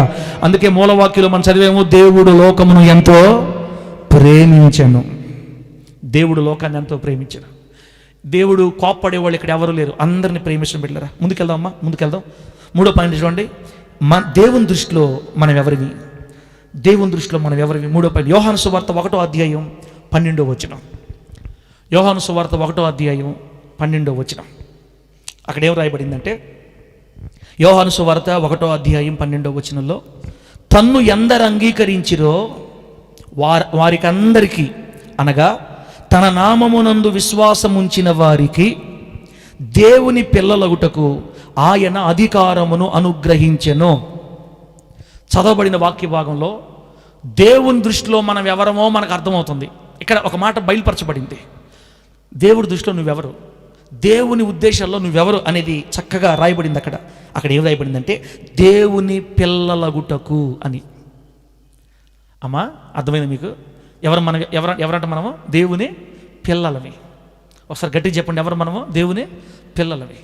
అందుకే మూలవాక్యంలో మనం చదివేమో, దేవుడు లోకమును ఎంతో ప్రేమించెను. దేవుడు లోకాన్ని ఎంతో ప్రేమించాడు. దేవుడు కోప్పడేవాళ్ళు ఇక్కడ ఎవరు లేరు, అందరిని ప్రేమించడం బిడ్డలారా. ముందుకెళ్దాం అమ్మా, ముందుకెళ్దాం. 3వ పాయింట్ చూడండి, దేవుని దృష్టిలో మనం ఎవరివి? దేవుని దృష్టిలో మనం ఎవరివి? 3వ పాయింట్, యోహాను సువార్త 1వ అధ్యాయం 12వ వచనం. యోహాను సువార్త 1వ అధ్యాయం 12వ వచనం. అక్కడ ఏం రాయబడిందంటే, యోహాను సువార్త 1వ అధ్యాయం 12వ వచనంలో, తన్ను ఎందరు అంగీకరించిరో వారికందరికీ, అనగా తన నామమునందు విశ్వాసముంచిన వారికి దేవుని పిల్లలగుటకు ఆయన అధికారమును అనుగ్రహించెను. చదవబడిన వాక్య భాగంలో దేవుని దృష్టిలో మనం ఎవరమో మనకు అర్థమవుతుంది. ఇక్కడ ఒక మాట బయలుపరచబడింది. దేవుడి దృష్టిలో నువ్వెవరు, దేవుని ఉద్దేశాల్లో నువ్వెవరు అనేది చక్కగా రాయబడింది. అక్కడ ఏం రాయబడిందంటే, దేవుని పిల్లలగుటకు అని. అమ్మా అర్థమైంది మీకు? ఎవరంటే మనము దేవుని పిల్లలవి. ఒకసారి గట్టిగా చెప్పండి, ఎవరు మనము? దేవుని పిల్లలవి.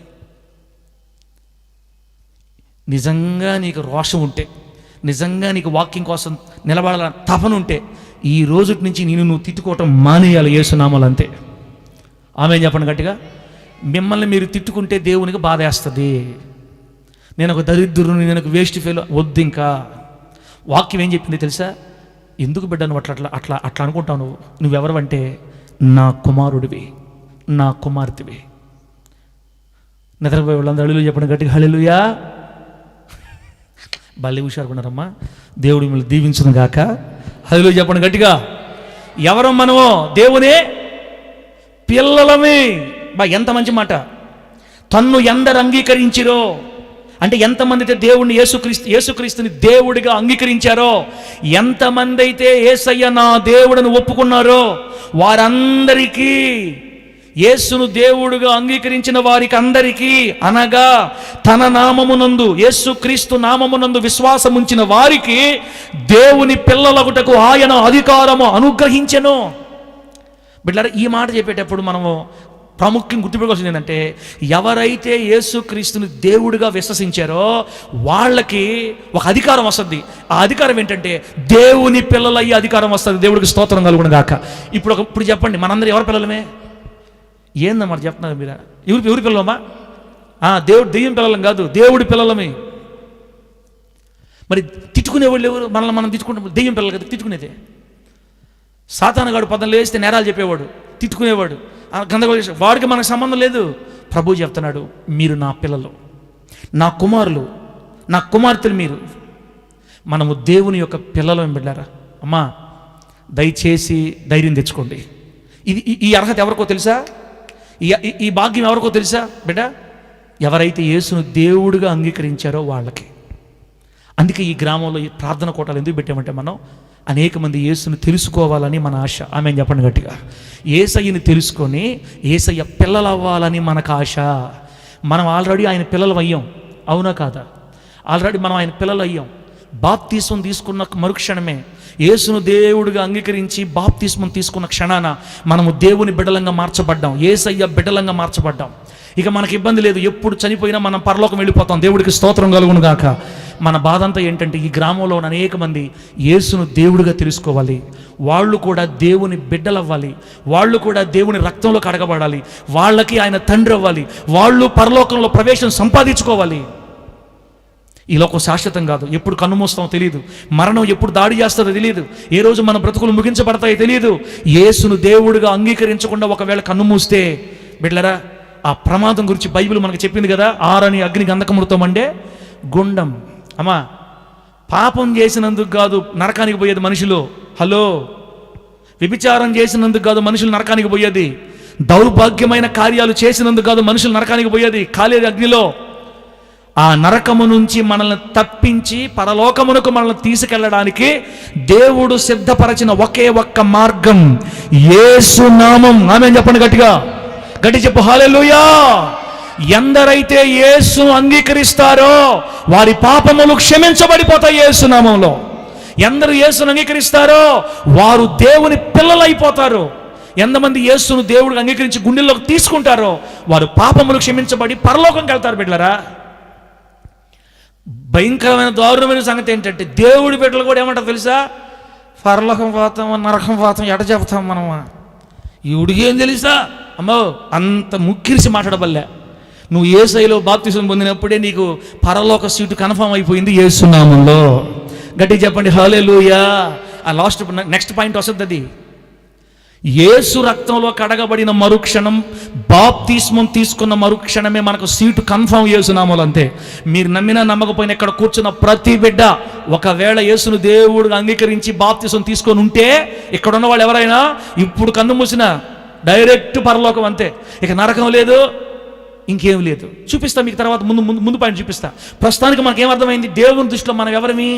నిజంగా నీకు రోషం ఉంటే, నిజంగా నీకు వాక్యం కోసం నిలబడాలని తపన ఉంటే, ఈ రోజు నుంచి నువ్వు తిట్టుకోవటం మానేయాలి యేసునామాలు, అంతే. ఆమేన్ చెప్పండి గట్టిగా. మిమ్మల్ని మీరు తిట్టుకుంటే దేవునికి బాధ వేస్తుంది. నేను ఒక దరిద్రుని, నేను ఒక వేస్ట్ ఫెయిల్ వద్దు. ఇంకా వాక్యం ఏం చెప్పింది తెలుసా? ఎందుకు బిడ్డ నువ్వు అట్లా అనుకుంటావు? నువ్వెవరవంటే నా కుమారుడివి, నా కుమార్తెవి. నిద్రపోయే వాళ్ళందరూ హల్లెలూయా చెప్పండి గట్టిగా. హల్లెలూయా. భలే హుషారుకున్నారమ్మా. దేవుడు మిమ్మల్ని దీవించును గాక. హల్లెలూయా చెప్పండి గట్టిగా. ఎవరం మనమో? దేవునే పిల్లలమే. ఎంత మంచి మాట. తన్ను ఎందరు అంగీకరించిరో అంటే ఎంతమంది అయితే దేవుణ్ణి యేసుక్రీస్తుని దేవుడిగా అంగీకరించారో, ఎంతమంది అయితే యేసయ్య నా దేవుడిని ఒప్పుకున్నారో వారందరికీ, యేసును దేవుడుగా అంగీకరించిన వారికి అందరికీ, అనగా తన నామమునందు, యేసుక్రీస్తు నామమునందు విశ్వాసం ఉంచిన వారికి దేవుని పిల్లలగుటకు ఆయన అధికారము అనుగ్రహించెను. బిడ్డలారా, ఈ మాట చెప్పేటప్పుడు మనము ప్రాముఖ్యం గుర్తుపెట్టుకోవాల్సింది ఏంటంటే, ఎవరైతే యేసుక్రీస్తుని దేవుడిగా విశ్వసించారో వాళ్ళకి ఒక అధికారం వస్తుంది. ఆ అధికారం ఏంటంటే దేవుని పిల్లలయ్యే అధికారం వస్తుంది. దేవుడికి స్తోత్రం కలుగును గాక. ఇప్పుడు చెప్పండి, మనందరూ ఎవరి పిల్లలమే? ఏందమ్మా చెప్తున్నారు మీరు? ఎవరి పిల్లలమ్మా? దెయ్యం పిల్లలం కాదు, దేవుడి పిల్లలమే. మరి తిట్టుకునేవాళ్ళు ఎవరు? మనల్ని మనం తిట్టుకుంటాం. దెయ్యం పిల్లలు కదా తిట్టుకునేదే. సాతానుగాడు పొద్దున లేస్తే నేరాలు చెప్పేవాడు, తిట్టుకునేవాడు, గందరగోళ, వాడికి మనకు సంబంధం లేదు. ప్రభువు చెప్తున్నాడు, మీరు నా పిల్లలు, నా కుమారులు, నా కుమార్తెలు, మీరు. మనము దేవుని యొక్క పిల్లలు బిడ్డారా. అమ్మా దయచేసి ధైర్యం తెచ్చుకోండి. ఈ అర్హత ఎవరికో తెలుసా? ఈ భాగ్యం ఎవరికో తెలుసా బిడ్డ? ఎవరైతే యేసును దేవుడిగా అంగీకరించారో వాళ్ళకి. అందుకే ఈ గ్రామంలో ఈ ప్రార్థన కోటలు ఎందుకు పెట్టామంటే, మనం అనేక మంది యేసును తెలుసుకోవాలని మన ఆశ. ఆమె చెప్పండి గట్టిగా. యేసయ్యని తెలుసుకొని యేసయ్య పిల్లలు అవ్వాలని మనకు ఆశ. మనం ఆల్రెడీ ఆయన పిల్లలు అయ్యాం, అవునా కాదా? ఆల్రెడీ మనం ఆయన పిల్లలు అయ్యాం. బాప్తిస్మం తీసుకున్న మరుక్షణమే, యేసును దేవుడిగా అంగీకరించి బాప్తిస్మం తీసుకున్న క్షణాన మనము దేవుని బిడ్డలంగా మార్చబడ్డాం, యేసయ్య బిడ్డలంగా మార్చబడ్డాం. ఇక మనకి ఇబ్బంది లేదు, ఎప్పుడు చనిపోయినా మనం పరలోకం వెళ్ళిపోతాం. దేవుడికి స్తోత్రం కలుగును గాక. మన బాధ అంతా ఏంటంటే, ఈ గ్రామంలో ఉన్న అనేక మంది యేసును దేవుడిగా తెలుసుకోవాలి, వాళ్ళు కూడా దేవుని బిడ్డలవ్వాలి, వాళ్ళు కూడా దేవుని రక్తంలో కడగబడాలి, వాళ్ళకి ఆయన తండ్రి అవ్వాలి, వాళ్ళు పరలోకంలో ప్రవేశం సంపాదించుకోవాలి. ఈ లోకం శాశ్వతం కాదు, ఎప్పుడు కన్ను మూస్తామో తెలియదు, మరణం ఎప్పుడు దాడి చేస్తుందో తెలియదు, ఏ రోజు మన బ్రతుకులు ముగించబడతాయో తెలియదు. యేసును దేవుడిగా అంగీకరించకుండా ఒకవేళ కన్ను మూస్తే బిడ్డలారా, ఆ ప్రమాదం గురించి బైబిల్ మనకు చెప్పింది కదా, ఆరని అగ్ని గంధకములతో మండే గుండం. అమ్మా, పాపం చేసినందుకు కాదు నరకానికి పోయేది మనుషులు. హలో, వ్యభిచారం చేసినందుకు కాదు మనుషులు నరకానికి పోయేది. దౌర్భాగ్యమైన కార్యాలు చేసినందుకు కాదు మనుషులు నరకానికి పోయేది. కాలేది అగ్నిలో. ఆ నరకము నుంచి మనల్ని తప్పించి పరలోకమునకు మనల్ని తీసుకెళ్ళడానికి దేవుడు సిద్ధపరచిన ఒకే ఒక్క మార్గం యేసు నామం. ఆమేన్ చెప్పండి గట్టిగా, గట్టి చెప్పు హల్లెలూయా. ఎందరైతే యేసును అంగీకరిస్తారో వారి పాపములు క్షమించబడిపోతాయి యేసు నామంలో. ఎందరు యేసును అంగీకరిస్తారో వారు దేవుని పిల్లలైపోతారు. ఎంతమంది యేసును దేవుడికి అంగీకరించి గుండెల్లోకి తీసుకుంటారో వారు పాపములు క్షమించబడి పరలోకంకి వెళ్తారు. బిడ్డలారా, భయంకరమైన దారుణమైన సంగతి ఏంటంటే దేవుడి బిడ్డలు కూడా ఏమంటారు తెలుసా? పరలోకం పోతాం, నరకం పోతాం, ఎట చెప్తాం మనమా? ఈవిడికి ఏం తెలుసా? అమ్మో, అంత ముక్కిరిసి మాట్లాడబల్లే. నువ్వు యేసయ్యలో బాప్తిసం పొందినప్పుడే నీకు పరలోక సీటు కన్ఫర్మ్ అయిపోయింది యేసు నామములో. గట్టిగా చెప్పండి హల్లెలూయా. ఆ లాస్ట్ నెక్స్ట్ పాయింట్ వస్తుంది. అది యేసు రక్తంలో కడగబడిన మరుక్షణం, బాప్తిస్మం తీసుకున్న మరుక్షణమే మనకు సీటు కన్ఫర్మ్ యేసు నామములో. అంతే. మీరు నమ్మినా నమ్మకపోయినా ఇక్కడ కూర్చున్న ప్రతి బిడ్డ ఒకవేళ యేసును దేవుడు అంగీకరించి బాప్తిసం తీసుకొని ఉంటే, ఇక్కడ ఉన్న వాళ్ళు ఎవరైనా ఇప్పుడు కన్ను మూసిన డైరెక్ట్ పరలోకం. అంతే, ఇక నరకం లేదు, ఇంకేం లేదు. చూపిస్తా మీకు తర్వాత, ముందు పాయింట్ చూపిస్తా. ప్రస్తుతానికి మనకి ఏమర్థమైంది? దేవుని దృష్టిలో మనం ఎవరమి?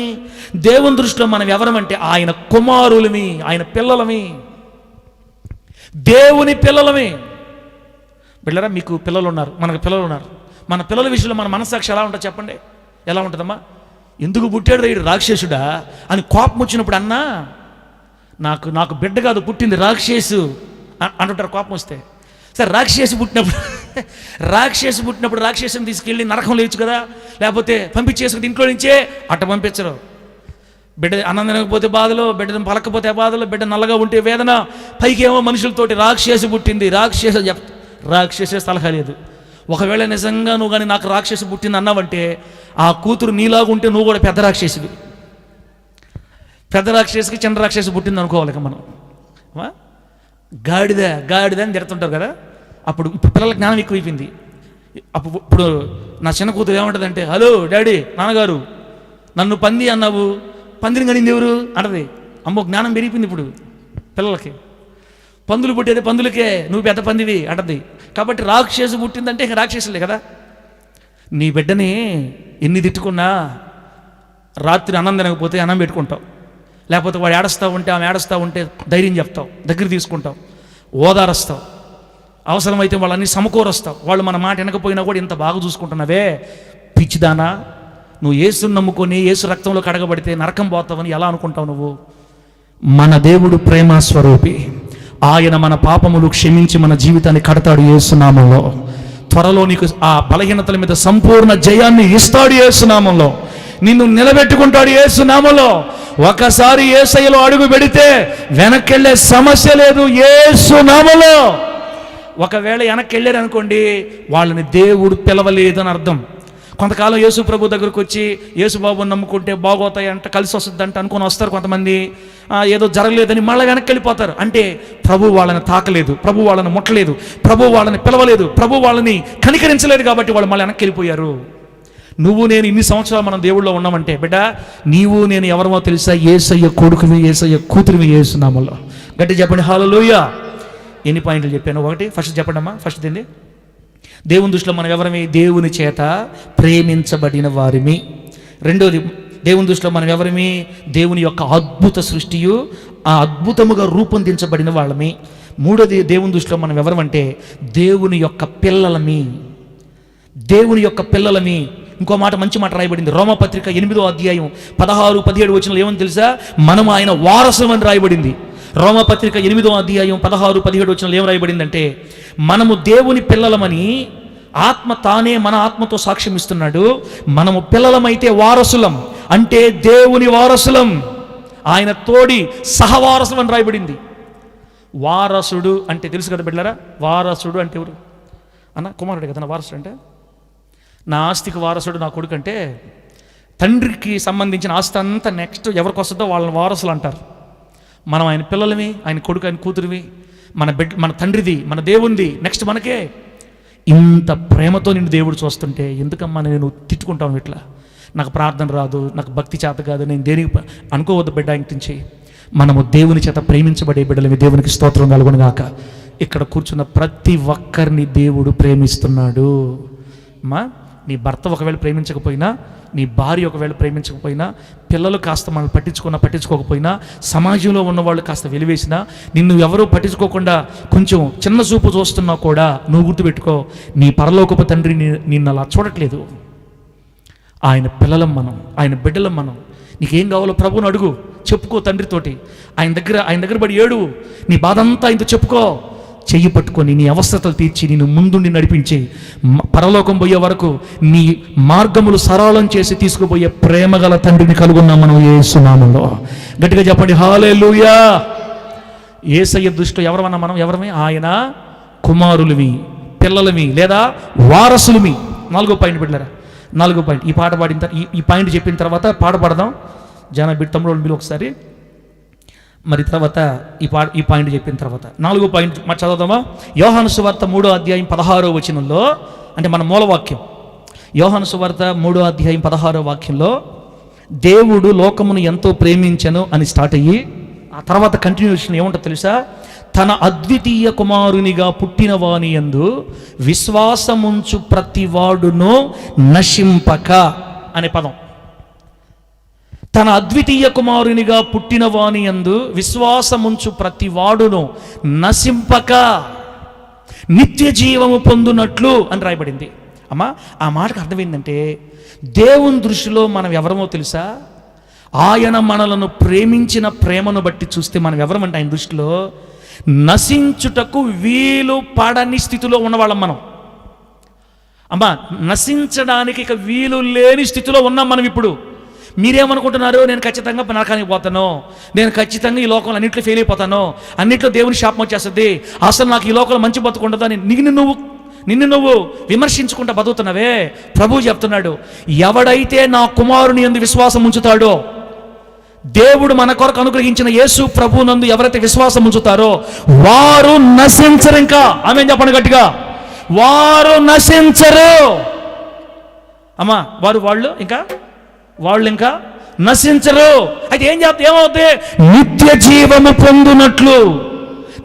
దేవుని దృష్టిలో మనం ఎవరమంటే ఆయన కుమారులమి, ఆయన పిల్లలమి, దేవుని పిల్లలమి. బిడ్డలారా, మీకు పిల్లలు ఉన్నారు, మనకు పిల్లలు ఉన్నారు. మన పిల్లల విషయంలో మన మనస్సాక్షి ఎలా ఉంటుంది చెప్పండి? ఎలా ఉంటుందమ్మా? ఎందుకు పుట్టాడు వీడు రాక్షసుడా అని కోపం వచ్చినప్పుడు అన్నా, నాకు బిడ్డ కాదు పుట్టింది రాక్షసు అంటుంటారు కోపం వస్తే. సరే, రాక్షసి పుట్టినప్పుడు రాక్షసుని తీసుకెళ్ళి నరకం లేచు కదా, లేకపోతే పంపించేసుకుంటే ఇంట్లో నుంచే అట్ట పంపించరు. బిడ్డ అన్నం తినకపోతే బాధలు, బిడ్డ పలకపోతే బాధలు, బిడ్డ నల్లగా ఉంటే వేదన, పైకేమో మనుషులతోటి రాక్షసి పుట్టింది, రాక్షసే సలహా లేదు. ఒకవేళ నిజంగా నువ్వు కానీ నాకు రాక్షసి పుట్టింది అన్నావంటే ఆ కూతురు నీలాగుంటే నువ్వు కూడా పెద్ద రాక్షసివి. పెద్ద రాక్షసికి చిన్న రాక్షసి పుట్టింది అనుకోవాలి మనం. గాడిద అని తిడుతుంటారు కదా. ఇప్పుడు పిల్లల జ్ఞానం ఎక్కువైపోయింది. ఇప్పుడు నా చిన్న కూతురు ఏమంటుందంటే, హలో డాడీ, నాన్నగారు నన్ను పంది అన్నావు, పందిని కనింది ఎవరు అంటది. అమ్మో, జ్ఞానం పెరిగిపోయింది ఇప్పుడు పిల్లలకి. పందులు పుట్టేది పందులకే, నువ్వు పెద్ద పందివి అంటది. కాబట్టి రాక్షసు పుట్టిందంటే ఇక రాక్షసులే కదా. నీ బిడ్డని ఎన్ని తిట్టుకున్నా రాత్రి అన్నం తినకపోతే అన్నం పెట్టుకుంటావు, లేకపోతే వాడు ఏడుస్తూ ఉంటే ఆమె ఏడుస్తూ ఉంటే ధైర్యం చెప్తావు, దగ్గర తీసుకుంటావు, ఓదారుస్తావు, అవసరమైతే వాళ్ళని సమకూరుస్తావు. వాళ్ళు మన మాట వెనకపోయినా కూడా ఇంత బాగా చూసుకుంటున్నావే పిచ్చిదానా, నువ్వు యేసుని నమ్ముకొని యేసు రక్తంలో కడగబడితే నరకం పోతావని ఎలా అనుకుంటావు నువ్వు? మన దేవుడు ప్రేమ స్వరూపి. ఆయన మన పాపములు క్షమించి మన జీవితాన్ని కడతాడు యేసు నామములో. త్వరలో నీకు ఆ బలహీనతల మీద సంపూర్ణ జయాన్ని ఇస్తాడు యేసు నామములో. నిన్ను నిలబెట్టుకుంటాడు యేసు నామములో. ఒకసారి యేసయ్యలో అడుగు పెడితే వెనక్కెళ్ళే సమస్య లేదు యేసు నామములో. ఒకవేళ వెనక్కి వెళ్ళారు అనుకోండి, వాళ్ళని దేవుడు పిలవలేదని అర్థం. కొంతకాలం యేసు ప్రభు దగ్గరకు వచ్చి యేసు బాబుని నమ్ముకుంటే బాగోతాయంట, కలిసి వస్తుందంట అనుకుని వస్తారు కొంతమంది. ఏదో జరగలేదని మళ్ళీ వెనక్కి వెళ్ళిపోతారు. అంటే ప్రభు వాళ్ళని తాకలేదు, ప్రభు వాళ్ళని ముట్టలేదు, ప్రభు వాళ్ళని పిలవలేదు, ప్రభు వాళ్ళని కనికరించలేదు, కాబట్టి వాళ్ళు మళ్ళీ వెనక్కి వెళ్ళిపోయారు. నువ్వు నేను ఇన్ని సంవత్సరాలు మనం దేవుళ్ళో ఉన్నామంటే బిడ్డ, నీవు నేను ఎవరమో తెలుసా? యేసయ్య కొడుకువి, యేసయ్య కూతురివి యేసు నామములో. గట్టి చెప్పండి హల్లెలూయా. ఎన్ని పాయింట్లు చెప్పాను? ఒకటి, ఫస్ట్ చెప్పండి అమ్మా. ఫస్ట్ ఏంది? దేవుని దృష్టిలో మనం ఎవరమి? దేవుని చేత ప్రేమించబడిన వారిమి. రెండోది, దేవుని దృష్టిలో మనం ఎవరమి? దేవుని యొక్క అద్భుత సృష్టియు ఆ అద్భుతముగా రూపొందించబడిన వాళ్ళమి. మూడోది, దేవుని దృష్టిలో మనం ఎవరమంటే దేవుని యొక్క పిల్లలమి. దేవుని యొక్క పిల్లలమి. ఇంకో మాట, మంచి మాట రాయబడింది రోమపత్రిక 8వ అధ్యాయం 16-17 వచనంలో. ఏమని తెలుసా? మనం ఆయన వారసులం అని రాయబడింది. రోమపత్రిక 8వ అధ్యాయం 16-17 వచనంలో ఏం రాయబడిందంటే, మనము దేవుని పిల్లలమని ఆత్మ తానే మన ఆత్మతో సాక్ష్యం ఇస్తున్నాడు. మనము పిల్లలమైతే వారసులం, అంటే దేవుని వారసులం, ఆయన తోడి సహవారసులం అని రాయబడింది. వారసుడు అంటే తెలుసు కదా బిడ్డలారా? వారసుడు అంటే ఎవరు అన్న? కుమారుడు కదా వారసుడు అంటే. నా ఆస్తికి వారసుడు నా కొడుకు అంటే తండ్రికి సంబంధించిన ఆస్తి అంతా నెక్స్ట్ ఎవరికి వస్తుందో వాళ్ళని వారసులు అంటారు. మనం ఆయన పిల్లలమి, ఆయన కొడుకు, ఆయన కూతురివి, మన తండ్రిది, మన దేవునిది నెక్స్ట్ మనకే. ఇంత ప్రేమతో నిన్ను దేవుడు చూస్తుంటే ఎందుకమ్మా నేను తిట్టుకుంటాను ఇట్లా, నాకు ప్రార్థన రాదు, నాకు భక్తి చేత కాదు, నేను దేనికి అనుకోవద్దు బిడ్డ. ఇంటించి మనము దేవుని చేత ప్రేమించబడే బిడ్డలవి. దేవునికి స్తోత్రం కలుగునుగాక. ఇక్కడ కూర్చున్న ప్రతి ఒక్కరిని దేవుడు ప్రేమిస్తున్నాడు. అమ్మా, నీ భర్త ఒకవేళ ప్రేమించకపోయినా, నీ భార్య ఒకవేళ ప్రేమించకపోయినా, పిల్లలు కాస్త మనల్ని పట్టించుకోకపోయినా, సమాజంలో ఉన్నవాళ్ళు కాస్త వెలివేసినా, నిన్ను ఎవరూ పట్టించుకోకుండా కొంచెం చిన్న చూపు చూస్తున్నా కూడా నువ్వు గుర్తుపెట్టుకో, నీ పరలోకపు తండ్రి నిన్ను అలా చూడట్లేదు. ఆయన పిల్లలం మనం, ఆయన బిడ్డలం మనం. నీకేం కావాలో ప్రభువుని అడుగు, చెప్పుకో తండ్రితోటి. ఆయన దగ్గర పడి ఏడు, నీ బాధ అంతా ఆయనతో చెప్పుకో. చెయ్యి పట్టుకొని నీ అవస్థతలు తీర్చి నిన్ను ముందుండి నడిపించి పరలోకం పోయే వరకు నీ మార్గములు సరళం చేసి తీసుకుపోయే ప్రేమగల తండ్రిని కలుగున్నాం మనం యేసు నామములో. గట్టిగా చెప్పండి హల్లెలూయా. యేసయ్య దృష్టిలో ఎవరమన్నా మనం ఎవరమే? ఆయన కుమారులవి, పిల్లలవి లేదా వారసులమి. 4వ పాయింట్ బిడ్డలారా, 4వ పాయింట్. ఈ పాట పాడిన ఈ పాయింట్ చెప్పిన తర్వాత పాట పాడదాం. తమ్ముడు మీరు ఒకసారి, మరి తర్వాత ఈ పాయింట్ చెప్పిన తర్వాత 4వ పాయింట్ మరి చదువుదామా? యోహాను సువార్త 3వ అధ్యాయం 16వ వచనంలో, అంటే మన మూలవాక్యం యోహాను సువార్త 3వ అధ్యాయం 16వ వాక్యంలో, దేవుడు లోకమును ఎంతో ప్రేమించెను అని స్టార్ట్ అయ్యి ఆ తర్వాత కంటిన్యూషన్ ఏముంటుందో తెలుసా? తన అద్వితీయ కుమారునిగా పుట్టిన వాని యందు విశ్వాసముంచు ప్రతివాడును నశింపక అనే పదం. తన అద్వితీయ కుమారునిగా పుట్టిన వాని యందు విశ్వాసముంచు ప్రతివాడును నశింపక నిత్య జీవము పొందునట్లు అని రాయబడింది. అమ్మా, ఆ మాటకు అర్థం ఏంటంటే, దేవుని దృష్టిలో మనం ఎవరమో తెలుసా? ఆయన మనలను ప్రేమించిన ప్రేమను బట్టి చూస్తే మనం ఎవరమంటే ఆయన దృష్టిలో నశించుటకు వీలు పడని స్థితిలో ఉన్నవాళ్ళం మనం. అమ్మా, నశించడానికి ఇక వీలు లేని స్థితిలో ఉన్నాం మనం ఇప్పుడు. మీరేమనుకుంటున్నారు? నేను ఖచ్చితంగా నరకానికి పోతాను, నేను ఖచ్చితంగా ఈ లోకంలో అన్నింటిలో ఫెయిల్ అయిపోతాను, అన్నింటిలో దేవుని శాపం వచ్చేస్తుంది, అసలు నాకు ఈ లోకంలో మంచి బతుకుంటుందా అని నిన్ను నువ్వు విమర్శించుకుంటా బతుకుతున్నావే. ప్రభువు చెప్తున్నాడు, ఎవడైతే నా కుమారుని యందు విశ్వాసం ఉంచుతాడో, దేవుడు మన కొరకు అనుగ్రహించిన యేసు ప్రభు నందు ఎవరైతే విశ్వాసం ఉంచుతారో వారు నశించరు. ఇంకా ఆమేన్ చెప్పండి గట్టిగా, వారు నశించరు. అమ్మా, వాళ్ళు ఇంకా నశించరు. అయితే ఏమవుతుంది? నిత్య జీవము పొందునట్లు.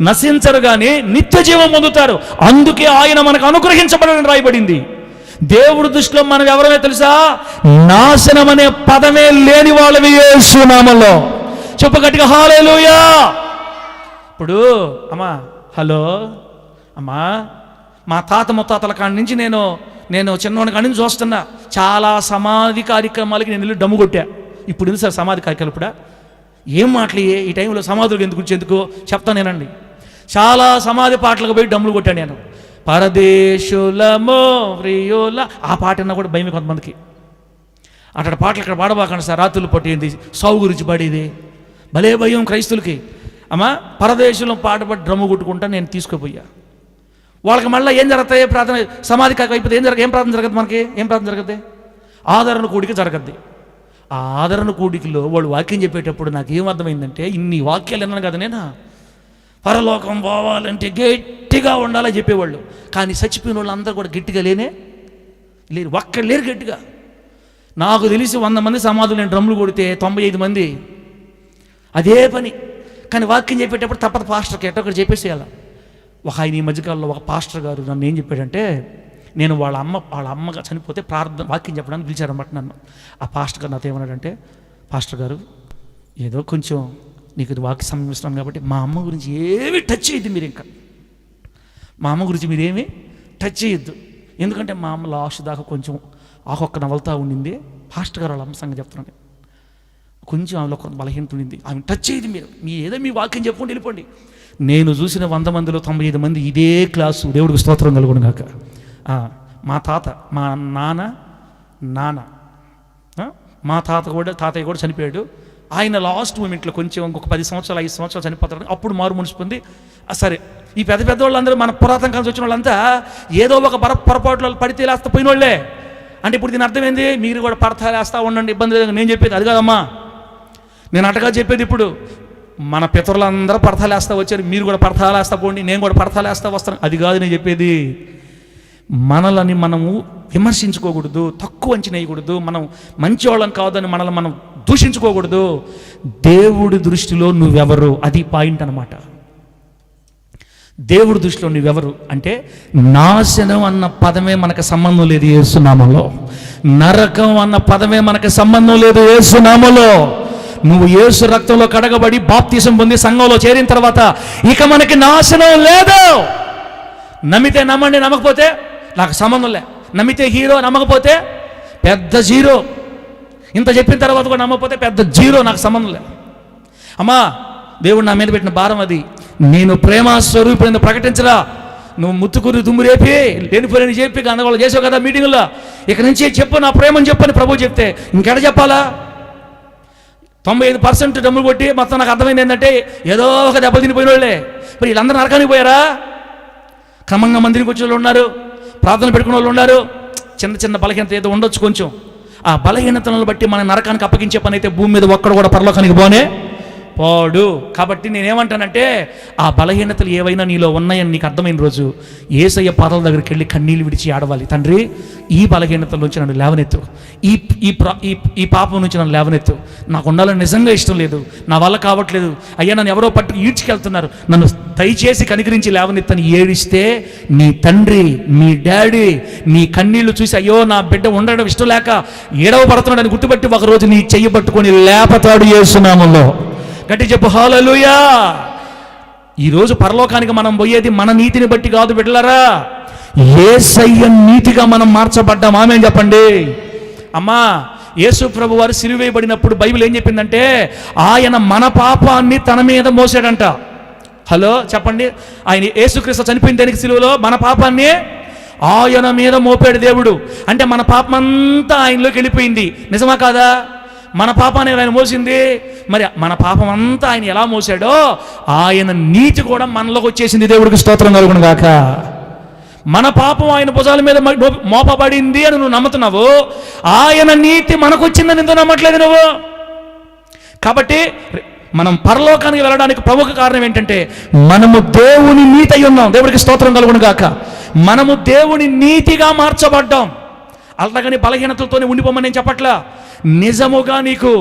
నశించరు కానీ నిత్య జీవం పొందుతారు. అందుకే ఆయన మనకు అనుగ్రహించబడని రాయబడింది. దేవుడి దృష్టిలో మనం ఎవరమే తెలుసా? నాశనం అనే పదమే లేని వాళ్ళవి యేసు నామములో. చెప్పు గట్టిగా హల్లెలూయా. ఇప్పుడు అమ్మా, హలో అమ్మా, మా తాత ముత్తాతల కాడి నుంచి నేను చిన్నవాడి కాడి నుంచి చూస్తున్నా, చాలా సమాధి కార్యక్రమాలకి నేను వెళ్ళి డమ్ము కొట్టా. ఇప్పుడు ఉంది సార్ సమాధి కార్యక్రమాలు. ఇప్పుడు ఏం మాటలు ఈ టైంలో సమాధులకు ఎందుకు చెప్తానేనండి. చాలా సమాధి పాటలకు పోయి డమ్ములు కొట్టాను నేను. పరదేశులమో ప్రియుల ఆ పాట అన్నా కూడా భయమే కొంతమందికి. అక్కడ పాటలు ఇక్కడ పాడబాకండి సార్, రాత్రులు పట్టేది సాగు గురించి పాడేది భలే భయం క్రైస్తులకి. అమ్మా, పరదేశంలో పాట పడి డ్రమ్ము కొట్టుకుంటా నేను తీసుకుపోయా. వాళ్ళకి మళ్ళీ ఏం జరుగుతాయి? ప్రార్థన సమాధి అయిపోతే ఏం ప్రార్థన జరగదు? మనకి ఏం ప్రార్థన జరగద్ది? ఆదరణ కూడిక జరగద్ది. ఆ ఆదరణ కూడికలో వాళ్ళు వాక్యం చెప్పేటప్పుడు నాకు ఏమర్థమైందంటే, ఇన్ని వాక్యాలు విన్నాను కదా నేను, పరలోకం పోవాలంటే గట్టిగా ఉండాలని చెప్పేవాళ్ళు. కానీ చచ్చిపోయిన వాళ్ళు అందరూ కూడా గట్టిగా లేరు, ఒక్కడు లేరు గట్టిగా. నాకు తెలిసి 100 మంది సమాధులు నేను డ్రమ్ములు కొడితే 95 మంది అదే పని. కానీ వాక్యం చెప్పేటప్పుడు తప్పదు, పాస్టర్కి ఎట్టొకటి చెప్పేసేయాల. ఆయన ఈ మధ్యకాలంలో ఒక పాస్టర్ గారు నన్ను ఏం చెప్పాడంటే, నేను వాళ్ళ అమ్మగా చనిపోతే ప్రార్థన వాక్యం చెప్పడానికి పిలిచారన్నమాట నన్ను. ఆ పాస్టర్ గారు నాతో ఏమన్నాడంటే, పాస్టర్ గారు ఏదో కొంచెం నీకు వాక్య సమయం ఇస్తున్నాను కాబట్టి మా అమ్మ గురించి ఏమీ టచ్ చేయొద్దు మీరు, ఇంకా మా అమ్మ గురించి మీరేమీ టచ్ చేయొద్దు, ఎందుకంటే మా అమ్మ లాస్ట్ దాకా కొంచెం ఆకొక్క నవలుతా ఉండింది. పాస్టర్ గారు వాళ్ళ అమ్మ సంగతి చెప్తున్నాను, కొంచెం ఆమెలో కొంత బలహీనత ఉండింది, ఆమె టచ్ చేయదు. మీరు ఏదో మీ వాక్యం చెప్పుకుంటూ వెళ్ళిపోండి. నేను చూసిన 100 మందిలో 95 మంది ఇదే క్లాసు. దేవుడికి స్తోత్రం కలుగును గాక. మా తాత, మా నాన్న మా తాతయ్య కూడా చనిపోయాడు. ఆయన లాస్ట్ మూమెంట్లో కొంచెం ఇంకొక 10 సంవత్సరాలు 5 సంవత్సరాలు చనిపోతారు. అప్పుడు మారు మనసు పొంది, సరే ఈ పెద్ద వాళ్ళందరూ మన పురాతన కాలం వచ్చిన వాళ్ళంతా ఏదో ఒక పొరపాట్లు పడితే లేస్తా పోయిన వాళ్ళే. అంటే ఇప్పుడు దీని అర్థమైంది, మీరు కూడా పడతాలేస్తా ఉండండి, ఇబ్బంది లేదు. నేను చెప్పేది అది కాదమ్మా, నేను అటగా చెప్పేది ఇప్పుడు మన పితరులందరూ పడతాలేస్తా వచ్చారు, మీరు కూడా పడతాలేస్తా పోండి, నేను కూడా పడతాలేస్తా వస్తాను, అది కాదు నేను చెప్పేది. మనలని మనము విమర్శించుకోకూడదు, తక్కువ అంచనా వేయకూడదు, మనం మంచివాళ్ళం కాదని మనల్ని మనం దూషించుకోకూడదు. దేవుడి దృష్టిలో నువ్వెవరు, అది పాయింట్ అన్నమాట. దేవుడి దృష్టిలో నువ్వెవరు అంటే, నాశనం అన్న పదమే మనకు సంబంధం లేదు యేసునామములో. నరకం అన్న పదమే మనకు సంబంధం లేదు యేసునామములో. నువ్వు యేసు రక్తంలో కడగబడి బాప్తిసం పొంది సంఘంలో చేరిన తర్వాత ఇక మనకి నాశనం లేదు. నమ్మితే నమ్మండి, నమ్మకపోతే నాకు సంబంధం లే. నమ్మితే హీరో, నమ్మకపోతే పెద్ద జీరో. ఇంత చెప్పిన తర్వాత కూడా నమ్మకపోతే పెద్ద జీరో, నాకు సంబంధం లే. అమ్మా, దేవుడు నా మీద పెట్టిన భారం అది. నేను ప్రేమ స్వరూపుని ప్రకటించరా. నువ్వు ముత్తుకుని దుమ్ము రేపి లేనిపోయిన చెప్పి గందరగోళం చేసావు కదా మీటింగ్లో. ఇక నుంచి చెప్పు, నా ప్రేమని చెప్పని ప్రభు చెప్తే ఇంకెడ చెప్పాలా? 95% డబ్బులు కొట్టి మొత్తం నాకు అర్థమైంది ఏంటంటే ఏదో ఒక దెబ్బలు తినిపోయిన వాళ్ళే. మరి వీళ్ళందరూ నరకానికి పోయారా? క్రమంగా మందిరికి వచ్చే వాళ్ళు ఉన్నారు, ప్రార్థన పెట్టుకునే వాళ్ళు ఉన్నారు. చిన్న చిన్న బలహీనత ఏదో ఉండొచ్చు కొంచెం. ఆ బలహీనతలను బట్టి మన నరకానికి అప్పగించే పని అయితే భూమి మీద ఒక్కడు కూడా పరలోకానికి పోడు. కాబట్టి నేనేమంటానంటే, ఆ బలహీనతలు ఏవైనా నీలో ఉన్నాయని నీకు అర్థమైన రోజు యేసయ్య పాదాల దగ్గరికి వెళ్ళి కన్నీళ్ళు విడిచి ఆడవాలి. తండ్రి, ఈ బలహీనతల నుంచి నన్ను లేవనెత్తు, ఈ పాపం నుంచి నన్ను లేవనెత్తు. నాకు ఉండాలని నిజంగా ఇష్టం లేదు, నా వల్ల కావట్లేదు అయ్యా, నన్ను ఎవరో పట్టుకు ఈడ్చుకెళ్తున్నారు, నన్ను దయచేసి కనికరించి లేవనెత్తని ఏడిస్తే నీ తండ్రి, మీ డాడీ నీ కన్నీళ్లు చూసి అయ్యో నా బిడ్డ ఉండడం ఇష్టం లేక ఏడవ పడుతున్నాడని గుర్తుపట్టి ఒకరోజు నీ చెయ్యి పట్టుకొని లేపతాడు యేసునామములో. గట్టి చెప్పు హల్లెలూయా. ఈరోజు పరలోకానికి మనం పోయేది మన నీతిని బట్టి కాదు బిడ్డలారా, యేసయ్య నీతిగా మనం మార్చబడ్డాం. ఆమేన్ చెప్పండి. అమ్మా, యేసు ప్రభు వారు సిలువ వేయబడినప్పుడు బైబిల్ ఏం చెప్పిందంటే, ఆయన మన పాపాన్ని తన మీద మోసాడంట. హలో చెప్పండి. ఆయన యేసుక్రీస్తు చనిపోయిన దానికి సిలువలో మన పాపాన్ని ఆయన మీద మోపాడు దేవుడు. అంటే మన పాపం అంతా ఆయనలోకి వెళ్ళిపోయింది. నిజమా కాదా? మన పాపాన్ని ఆయన మోసింది. మరి మన పాపం అంతా ఆయన ఎలా మోసాడో ఆయన నీతి కూడా మనలోకి వచ్చేసింది. దేవుడికి స్తోత్రం కలుగును గాక. మన పాపం ఆయన భుజాల మీద మోపబడింది అని నువ్వు నమ్ముతున్నావు, ఆయన నీతి మనకు వచ్చిందని ఎందుకు నమ్మట్లేదు నువ్వు? కాబట్టి మనం పరలోకానికి వెళ్ళడానికి ప్రముఖ కారణం ఏంటంటే, మనము దేవుని నీతి అయి ఉన్నాం. దేవుడికి స్తోత్రం కలుగును గాక. మనము దేవుని నీతిగా మార్చబడ్డాం. అలాగని బలహీనతలతోనే ఉండిపోమని నేను చెప్పట్లా. నిజముగా నీకు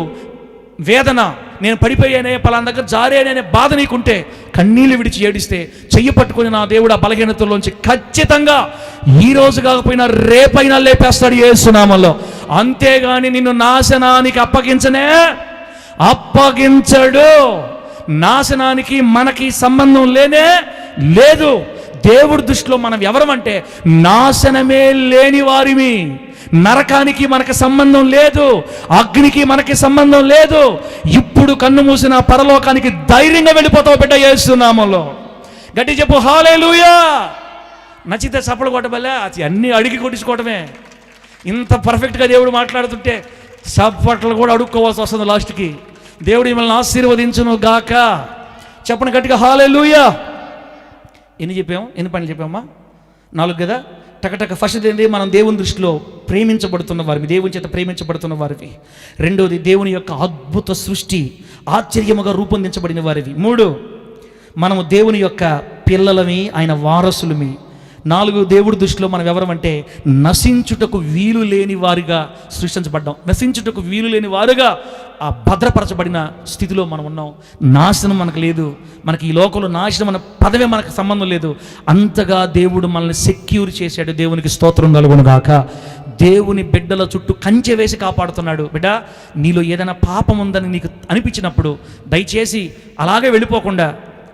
వేదన, నేను పడిపోయానే, పలానా దగ్గర జారేనే బాధ నీకుంటే కన్నీళ్ళు విడిచి ఏడిస్తే చెయ్యి పట్టుకుని నా దేవుడు ఆ బలహీనతల్లోంచి ఖచ్చితంగా ఈ రోజు కాకపోయినా రేపైనా లేపేస్తాడు యేసునామములో. అంతేగాని నిన్ను నాశనానికి అప్పగించడు. నాశనానికి మనకి సంబంధం లేదు. దేవుడి దృష్టిలో మనం ఎవరమంటే నాశనమే లేని వారిమి. నరకానికి మనకి సంబంధం లేదు, అగ్నికి మనకి సంబంధం లేదు. ఇప్పుడు కన్ను మూసిన పరలోకానికి ధైర్యంగా వెళ్ళిపోతావు బిడ్డ యేసునామములో. గట్టి చెప్పు హల్లెలూయా. నచ్చితే చప్పలు కొట్టబలే, అది అన్నీ అడిగి కొట్టించుకోవటమే. ఇంత పర్ఫెక్ట్గా దేవుడు మాట్లాడుతుంటే చప్పట్లు కూడా అడుక్కోవాల్సి వస్తుంది లాస్ట్కి. దేవుడు మిమ్మల్ని ఆశీర్వదించును గాక. చెప్పండి గట్టిగా హల్లెలూయా. ఎన్ని పనులు చెప్పామా? 4 కదా. టకటక. ఫస్ట్ ఏంటి? మనం దేవుని దృష్టిలో ప్రేమించబడుతున్న వారివి, దేవుని చేత ప్రేమించబడుతున్న వారివి. రెండోది, దేవుని యొక్క అద్భుత సృష్టి ఆశ్చర్యముగా రూపొందించబడిన వారివి. 3, మనము దేవుని యొక్క పిల్లలమి, ఆయన వారసులమి. 4, దేవుడి దృష్టిలో మనం ఎవరమంటే నశించుటకు వీలు లేని వారిగా సృష్టించబడ్డాం. నశించుటకు వీలు లేని వారుగా ఆ భద్రపరచబడిన స్థితిలో మనం ఉన్నాం. నాశనం మనకు లేదు. మనకి ఈ లోకంలో నాశనం అన్న పదవే మనకు సంబంధం లేదు. అంతగా దేవుడు మనల్ని సెక్యూర్ చేశాడు. దేవునికి స్తోత్రం కలుగును గాక. దేవుని బిడ్డల చుట్టూ కంచె వేసి కాపాడుతున్నాడు. బిడ్డ, నీలో ఏదైనా పాపం ఉందని నీకు అనిపించినప్పుడు దయచేసి అలాగే వెళ్ళిపోకుండా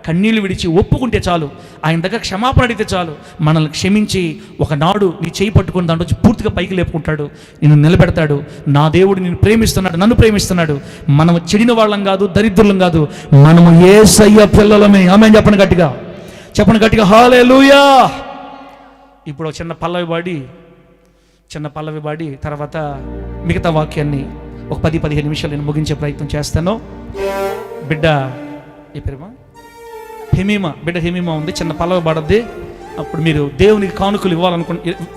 కన్నీళ్లు విడిచి ఒప్పుకుంటే చాలు, ఆయన దగ్గర క్షమాపణ అడిగితే చాలు, మనల్ని క్షమించి ఒకనాడు నీ చేయి పట్టుకుని దాంట్లో పూర్తిగా పైకి లేపుకుంటాడు, నిన్ను నిలబెడతాడు. నా దేవుడు నిన్ను ప్రేమిస్తున్నాడు, నన్ను ప్రేమిస్తున్నాడు. మనము చెడిన వాళ్ళం కాదు, దరిద్రులం కాదు, మనము యేసయ్య పిల్లలమే. ఆమేన్ చెప్పండి గట్టిగా హల్లెలూయా. ఇప్పుడు చిన్న పల్లవి పాడి తర్వాత మిగతా వాక్యాన్ని ఒక 10-15 నిమిషాలు నేను ముగించే ప్రయత్నం చేస్తాను. బిడ్డ ఏ పేరుమా? హెమీమా ఉంది. చిన్న పల్లవి పాడద్ది. అప్పుడు మీరు దేవునికి కానుకలు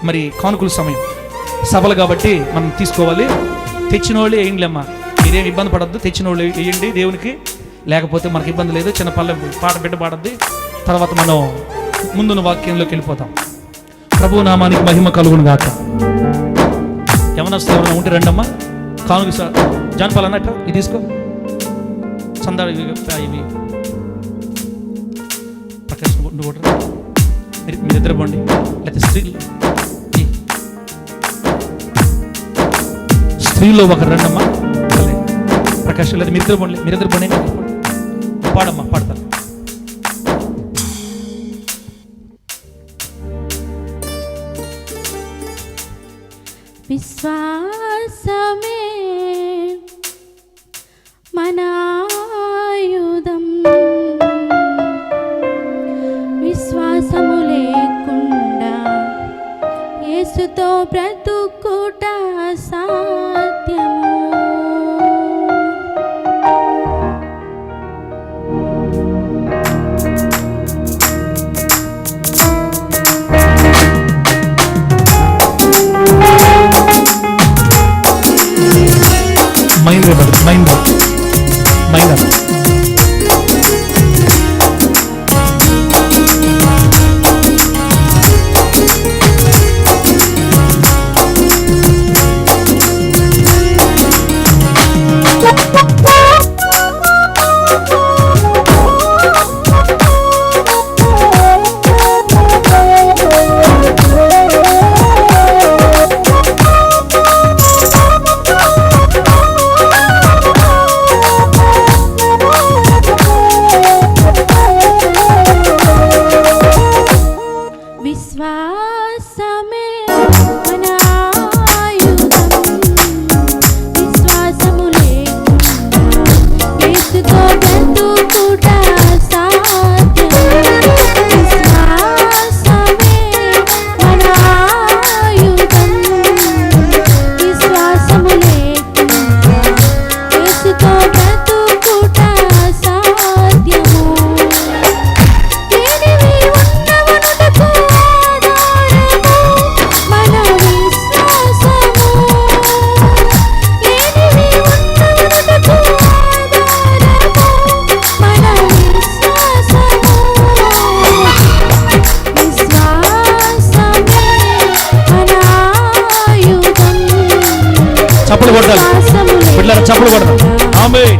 మరి కానుకల సమయం సభలు కాబట్టి మనం తీసుకోవాలి. తెచ్చిన వాళ్ళు వేయండిలేమ్మా, మీరేం ఇబ్బంది పడద్దు. తెచ్చిన వాళ్ళు వేయండి దేవునికి, లేకపోతే మనకి ఇబ్బంది లేదు. చిన్న పల్లవి బిడ్డ పాడద్ది. తర్వాత మనం ముందున్న వాక్యంలోకి వెళ్ళిపోతాం. ప్రభు నామానికి మహిమ కలుగును గాక. యవనస్తులు ఎవరైనా ఉంటే రండమ్మా. కానుక సార్ జానపాలు అన్నట్టు ఇది తీసుకో. చందా ఇవి ప్రకాశ్ నువ్వు మీరు ఇద్దరు పోండి. లేకపోతే స్త్రీలో ఒకరు రండమ్మా. ప్రకాశ్ లేదా మీరిద్దరు పోండి. పాడమ్మా, పాడతాను. విశ్వాసమే మన ఆయుధం, విశ్వాసము లేకుండా యేసుతో బ్రతుకుట అసాధ్యము. చప్పలు కొట్టాలి, బిడ్డలారా చప్పలు కొడతాం. ఆమేన్.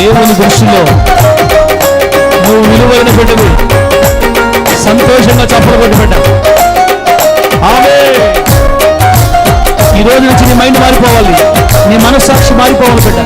దేవుని దృష్టిలో నువ్వు విలువైన బిడ్డవి. సంతోషంగా చప్పలు కొట్టి బిడ్డ. ఆమేన్. ఈ రోజు నుంచి నీ మైండ్ మారిపోవాలి, నీ మనస్సాక్షి మారిపోవాలి బిడ్డ.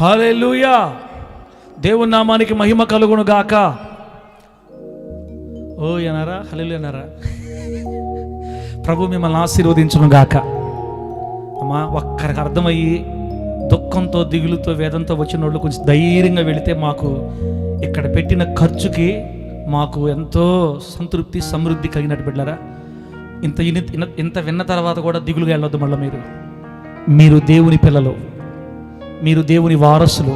హల్లెలూయా. దేవుని నామానికి మహిమ కలుగును గాక. ఓ అన్నారా? హల్లెలూయా అన్నారా? ప్రభు మిమ్మల్ని ఆశీర్వదించును గాక. అమ్మా, ఒక్కరికి అర్థమయ్యి దుఃఖంతో దిగులుతో వేదంతో వచ్చిన వాళ్ళు కొంచెం ధైర్యంగా వెళితే మాకు ఇక్కడ పెట్టిన ఖర్చుకి మాకు ఎంతో సంతృప్తి సమృద్ధి కలిగినట్టు బిడ్డలారా. ఇంత విన్న తర్వాత కూడా దిగులుగా వెళ్ళొద్దు. మళ్ళీ మీరు దేవుని పిల్లలు, మీరు దేవుని వారసులు,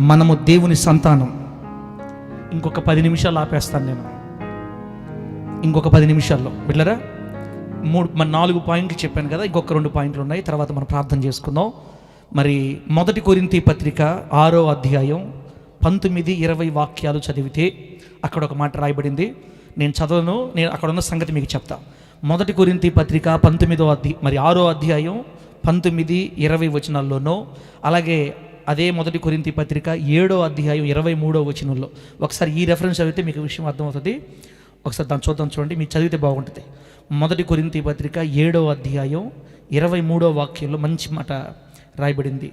మనము దేవుని సంతానం. ఇంకొక 10 నిమిషాలు ఆపేస్తాను నేను. ఇంకొక 10 నిమిషాల్లో బిడ్డలారా 4 పాయింట్లు చెప్పాను కదా, ఇంకొక 2 పాయింట్లు ఉన్నాయి. తర్వాత మనం ప్రార్థన చేసుకుందాం. మరి 1 కొరింథీ పత్రిక 6వ అధ్యాయం 19-20 వాక్యాలు చదివితే అక్కడ ఒక మాట రాయబడింది. నేను చదవను, నేను అక్కడ ఉన్న సంగతి మీకు చెప్తా. 1 కొరింథీ పత్రిక 6వ అధ్యాయం 19-20 వచనాల్లోనూ, అలాగే అదే 1 కొరింథీ పత్రిక 7వ అధ్యాయం 23వ వచనంలో ఒకసారి ఈ రెఫరెన్స్ చదివితే మీకు విషయం అర్థమవుతుంది. ఒకసారి దాన్ని చూడండి, మీరు చదివితే బాగుంటుంది. 1 కొరింథీ పత్రిక 7వ అధ్యాయం 23వ వాక్యంలో మంచి మాట రాయబడింది.